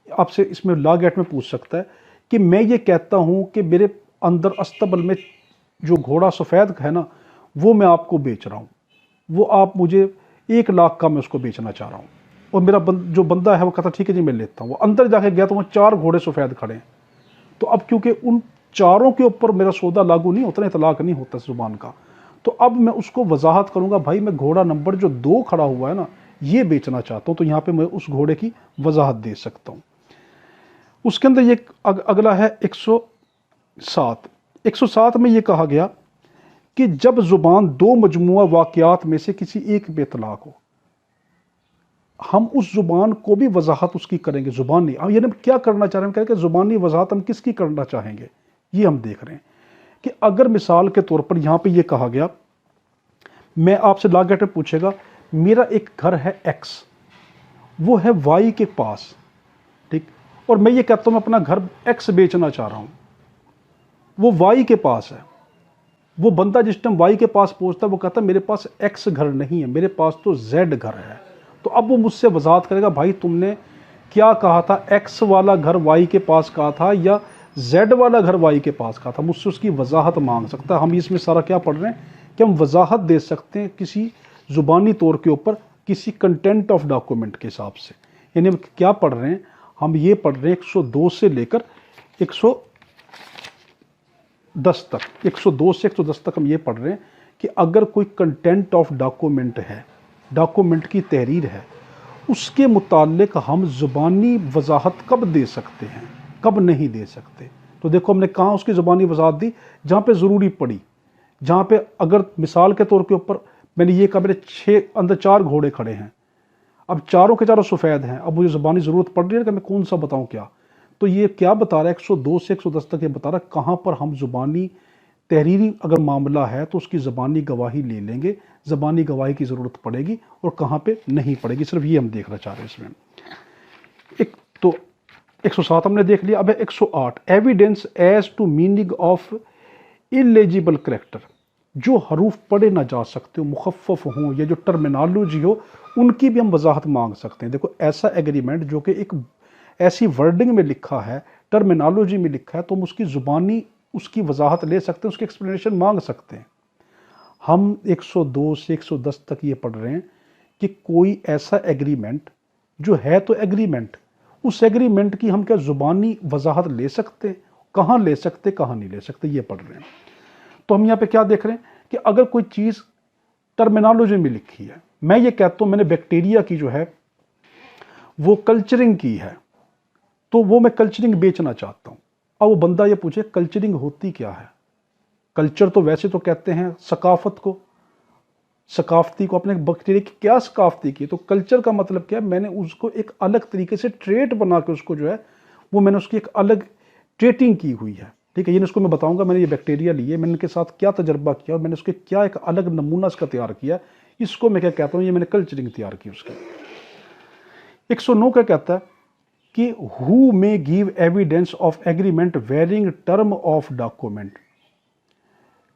आपसे इसमें लॉ गेट में पूछ सकता है कि मैं ये कहता हूँ कि मेरे अंदर अस्तबल में जो घोड़ा सफ़ेद है ना वो मैं आपको बेच रहा हूँ, वो आप मुझे 1 लाख का मैं उसको बेचना चाह रहा हूँ। और मेरा जो बंदा है वो कहता ठीक है जी मैं लेता हूँ। वो अंदर जाके गया तो वहाँ 4 घोड़े सफ़ेद खड़े हैं, तो अब क्योंकि उन चारों के ऊपर मेरा सौदा लागू नहीं होता, इतलाक़ नहीं होता ज़ुबान का, तो अब मैं उसको वजाहत करूँगा भाई मैं घोड़ा नंबर जो 2 खड़ा हुआ है ना ये बेचना चाहता हूँ, तो यहाँ पर मैं उस घोड़े की वजाहत दे सकता हूँ। उसके अंदर ये अगला है 107। 107 में ये कहा गया कि जब ज़ुबान 2 मजमुआ वाक़यात में से किसी एक पे इतलाक़ हो, हम उस ज़ुबान को भी वजाहत उसकी करेंगे, ज़ुबानी। अब यानी क्या करना चाह रहे हैं, कहें कि ज़ुबानी वजाहत हम किसकी करना चाहेंगे, ये हम देख रहे हैं कि अगर मिसाल के तौर पर यहाँ पे ये कहा गया, मैं आपसे लॉ गेट में पूछेगा मेरा एक घर है X, वो है Y के पास, ठीक, और मैं ये कहता हूँ मैं अपना घर X बेचना चाह रहा हूँ, वो Y के पास है। वो बंदा जिस टाइम Y के पास पहुँचता है वो कहता है मेरे पास X घर नहीं है, मेरे पास तो Z घर है। तो अब वो मुझसे वजाहत करेगा भाई तुमने क्या कहा था, X वाला घर Y के पास कहा था या Z वाला घर Y के पास कहा था, मुझसे उसकी वजाहत मांग सकता है। हम इसमें सारा क्या पढ़ रहे हैं कि हम वजाहत दे सकते हैं किसी ज़ुबानी तौर के ऊपर किसी कंटेंट ऑफ डॉक्यूमेंट के हिसाब से। यानी हम क्या पढ़ रहे हैं, हम ये पढ़ रहे हैं 102 से लेकर 110 तक, 102 से 110 तक हम ये पढ़ रहे हैं कि अगर कोई कंटेंट ऑफ डॉक्यूमेंट है, डॉक्यूमेंट की तहरीर है, उसके मुतालिक हम ज़ुबानी वजाहत कब दे सकते हैं, कब नहीं दे सकते। तो देखो हमने कहाँ उसकी ज़ुबानी वजाहत दी, जहाँ पे ज़रूरी पड़ी, जहाँ पे अगर मिसाल के तौर के ऊपर मैंने ये कहा मेरे 6 अंदर 4 घोड़े खड़े हैं, अब चारों के चारों सफ़ेद हैं, अब मुझे ज़ुबानी ज़रूरत पड़ रही है कि मैं कौन सा बताऊँ क्या, तो ये क्या बता रहा है 102 से 110 तक ये बता रहा है कहाँ पर हम ज़ुबानी तहरीरी अगर मामला है तो उसकी ज़बानी गवाही ले लेंगे, ज़बानी गवाही की ज़रूरत पड़ेगी और कहाँ पे नहीं पड़ेगी, सिर्फ ये हम देखना चाह रहे हैं इसमें। एक तो 107 हमने देख लिया। अब है 108, evidence as to meaning of illegible character, जो हरूफ पढ़े ना जा सकते हो, मुखफ़फ़ हों या जो टर्मिनोलॉजी हो, उनकी भी हम वजाहत मांग सकते हैं। देखो ऐसा एग्रीमेंट जो कि एक ऐसी वर्डिंग में लिखा है, टर्मिनोलॉजी में लिखा है, तो हम उसकी ज़ुबानी उसकी वजाहत ले सकते हैं, उसकी एक्सप्लेनेशन मांग सकते हैं। हम 102 से 110 तक ये पढ़ रहे हैं कि कोई ऐसा एग्रीमेंट जो है तो एग्रीमेंट, उस एग्रीमेंट की हम क्या ज़ुबानी वजाहत ले सकते हैं, कहाँ ले सकते कहाँ नहीं ले सकते, ये पढ़ रहे हैं। तो हम यहाँ पे क्या देख रहे हैं कि अगर कोई चीज़ टर्मिनोलॉजी में लिखी है, मैं ये कहता हूँ मैंने बैक्टीरिया की जो है वो कल्चरिंग की है, तो वो मैं कल्चरिंग बेचना चाहता हूँ। अब वो बंदा ये पूछे कल्चरिंग होती क्या है? कल्चर तो वैसे तो कहते हैं सकाफत को, सकाफती को, अपने बैक्टीरिया की क्या सकाफती की, तो कल्चर का मतलब क्या है? मैंने उसको एक अलग तरीके से ट्रेट बना के उसको जो है वो मैंने उसकी एक अलग ट्रेटिंग की हुई है। ठीक है, ये इसको मैं बताऊंगा मैंने ये बैक्टीरिया लिए, मैंने इनके साथ क्या तजर्बा किया और मैंने उसके क्या एक अलग नमूना इसका तैयार किया, इसको मैं क्या कहता हूँ, ये मैंने कल्चरिंग तैयार की उसकी। 109 क्या कहता है कि who may give evidence of agreement varying term of document,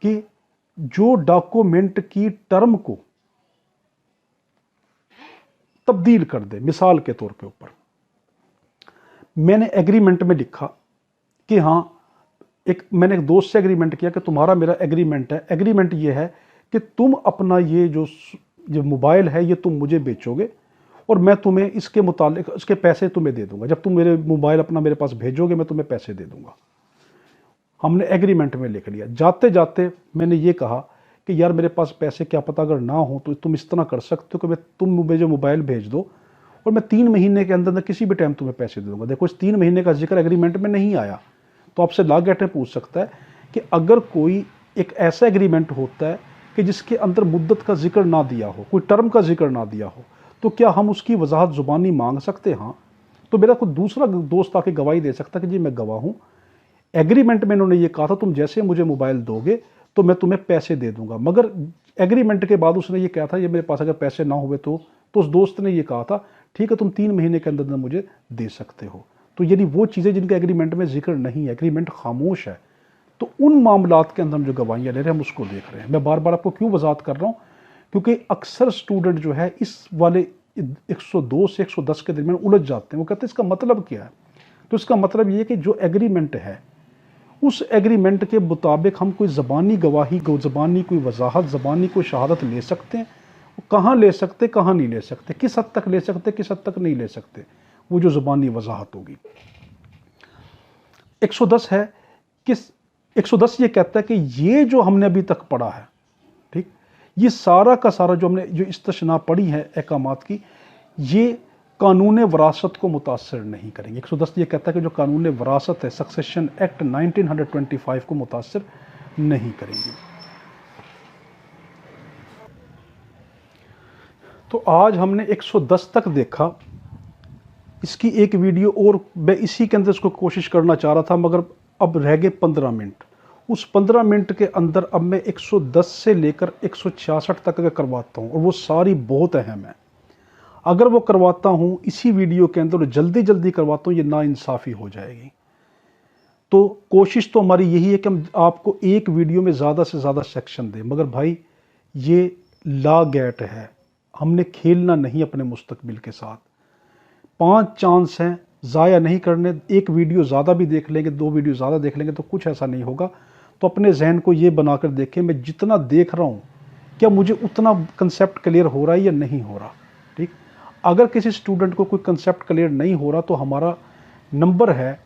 कि जो डॉक्यूमेंट की टर्म को तब्दील कर दे। मिसाल के तौर पे ऊपर मैंने एग्रीमेंट में लिखा कि हाँ, मैंने एक दोस्त से एग्रीमेंट किया कि तुम्हारा मेरा एग्रीमेंट है, एग्रीमेंट ये है कि तुम अपना ये जो मोबाइल है ये तुम मुझे बेचोगे और मैं तुम्हें इसके मुतालिक इसके पैसे तुम्हें दे दूंगा, जब तुम मेरे मोबाइल अपना मेरे पास भेजोगे मैं तुम्हें पैसे दे दूंगा। हमने एग्रीमेंट में लिख लिया। जाते जाते मैंने ये कहा कि यार मेरे पास पैसे क्या पता अगर ना हो तो तुम इस तरह कर सकते हो कि तुम मुझे मोबाइल भेज दो और मैं 3 महीने के अंदर किसी भी टाइम तुम्हें पैसे दे दूंगा। देखो इस 3 महीने का जिक्र एग्रीमेंट में नहीं आया, तो आपसे लॉ गेटर पूछ सकता है कि अगर कोई एक ऐसा एग्रीमेंट होता है कि जिसके अंदर मुद्दत का जिक्र ना दिया हो, कोई टर्म का जिक्र ना दिया हो, तो क्या हम उसकी वजाहत ज़ुबानी मांग सकते हैं? हाँ। तो मेरा कोई दूसरा दोस्त आके गवाही दे सकता है कि जी मैं गवाह हूँ, एग्रीमेंट में इन्होंने ये कहा था तुम जैसे मुझे मोबाइल दोगे तो मैं तुम्हें पैसे दे दूंगा, मगर एग्रीमेंट के बाद उसने ये कहा था ये मेरे पास अगर पैसे ना हुए तो उस दोस्त ने ये कहा था ठीक है तुम 3 महीने के अंदर मुझे दे सकते हो। तो यानी वो चीज़ें जिनका एग्रीमेंट में जिक्र नहीं है, एग्रीमेंट खामोश है, तो उन मामलात के अंदर हम जो गवाहियाँ ले रहे हैं हम उसको देख रहे हैं। मैं बार बार आपको क्यों वजाहत कर रहा हूँ, क्योंकि अक्सर स्टूडेंट जो है इस वाले 102 से 110 के दरमियान उलझ जाते हैं। वो कहते हैं इसका मतलब क्या है? तो इसका मतलब ये कि जो एग्रीमेंट है उस एग्रीमेंट के मुताबिक हम कोई ज़बानी गवाही, ज़बानी कोई वजाहत, ज़बानी कोई शहादत ले सकते हैं। कहाँ ले सकते, कहाँ नहीं ले सकते, किस हद तक ले सकते, किस हद तक नहीं ले सकते, वो जो ज़बानी वजाहत होगी। 110 है किस 110 ये कहता है कि ये जो हमने अभी तक पढ़ा है, ठीक, ये सारा का सारा जो हमने जो इस्तशना पढ़ी है अहकामात की, ये कानून वरासत को मुतासर नहीं करेंगे। 110 ये कहता है कि जो कानून वरासत है, सक्सेशन एक्ट 1925 को मुतासर नहीं करेंगे। तो आज हमने 110 तक देखा। इसकी एक वीडियो और मैं इसी के अंदर इसको कोशिश करना चाह रहा था, मगर अब रह गए 15 मिनट। उस 15 मिनट के अंदर अब मैं 110 से लेकर 166 तक का करवाता हूँ और वो सारी बहुत अहम है। अगर वो करवाता हूँ इसी वीडियो के अंदर, जल्दी जल्दी करवाता हूँ, ये नाइंसाफ़ी हो जाएगी। तो कोशिश तो हमारी यही है कि हम आपको एक वीडियो में ज़्यादा से ज़्यादा सेक्शन दें, मगर भाई ये लॉ गेट है, हमने खेलना नहीं अपने मुस्तकबिल के साथ। 5 चांस हैं, ज़ाया नहीं करने। एक वीडियो ज़्यादा भी देख लेंगे, 2 वीडियो ज़्यादा देख लेंगे तो कुछ ऐसा नहीं होगा। तो अपने जहन को ये बनाकर देखें, मैं जितना देख रहा हूँ क्या मुझे उतना कंसेप्ट क्लियर हो रहा है या नहीं हो रहा। ठीक, अगर किसी स्टूडेंट को कोई कंसेप्ट क्लियर नहीं हो रहा तो हमारा नंबर है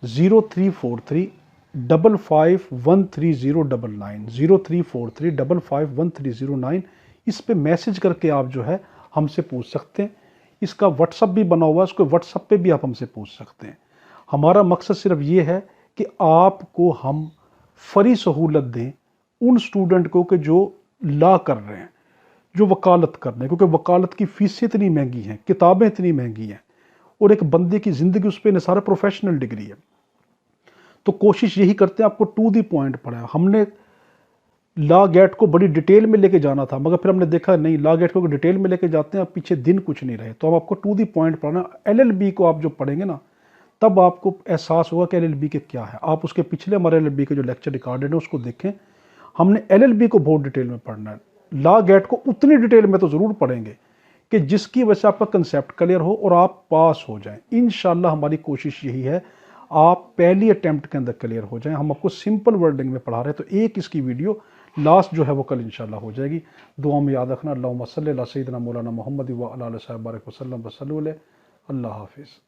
0343 551309, 0343 551309। इस पे मैसेज करके आप जो है हमसे पूछ सकते हैं। इसका व्हाट्सअप भी बना हुआ है, उसको व्हाट्सअप पे भी आप हमसे पूछ सकते हैं। हमारा मकसद सिर्फ ये है कि आपको हम फ्री सहूलत दें उन स्टूडेंट को कि जो लॉ कर रहे हैं, जो वकालत कर रहे हैं, क्योंकि वकालत की फीसें इतनी महंगी हैं, किताबें इतनी महंगी हैं और एक बंदे की ज़िंदगी उस पर निसार प्रोफेशनल डिग्री है। तो कोशिश यही करते हैं आपको टू दी पॉइंट पढ़ाएं। हमने लॉ गेट को बड़ी डिटेल में लेके जाना था, मगर फिर हमने देखा नहीं, लॉ गेट को डिटेल में लेके जाते हैं, अब पीछे दिन कुछ नहीं रहे। तो अब आपको टू दी पॉइंट पढ़ना। LLB को आप जो पढ़ेंगे ना, तब आपको एहसास होगा कि LLB के क्या है। आप उसके पिछले हमारे LLB के जो लेक्चर रिकॉर्डेड है उसको देखें। हमने LLB को बहुत डिटेल में पढ़ना है। लॉ गेट को उतनी डिटेल में तो ज़रूर पढ़ेंगे कि जिसकी वजह से आपका कंसेप्ट क्लियर हो और आप पास हो जाएं। इंशाल्लाह हमारी कोशिश यही है, आप पहली अटेम्प्ट के अंदर क्लियर हो जाएं। हम आपको सिंपल वर्डिंग में पढ़ा रहे हैं, तो एक इसकी वीडियो लास्ट जो है वो कल इंशाल्लाह हो जाएगी। दुआ में याद रखना। अल्लाहुम्मा सल्ली अला सय्यिदिना मौलाना मुहम्मद व अला आलिहि व सल्लम। अल्लाह हाफिज़।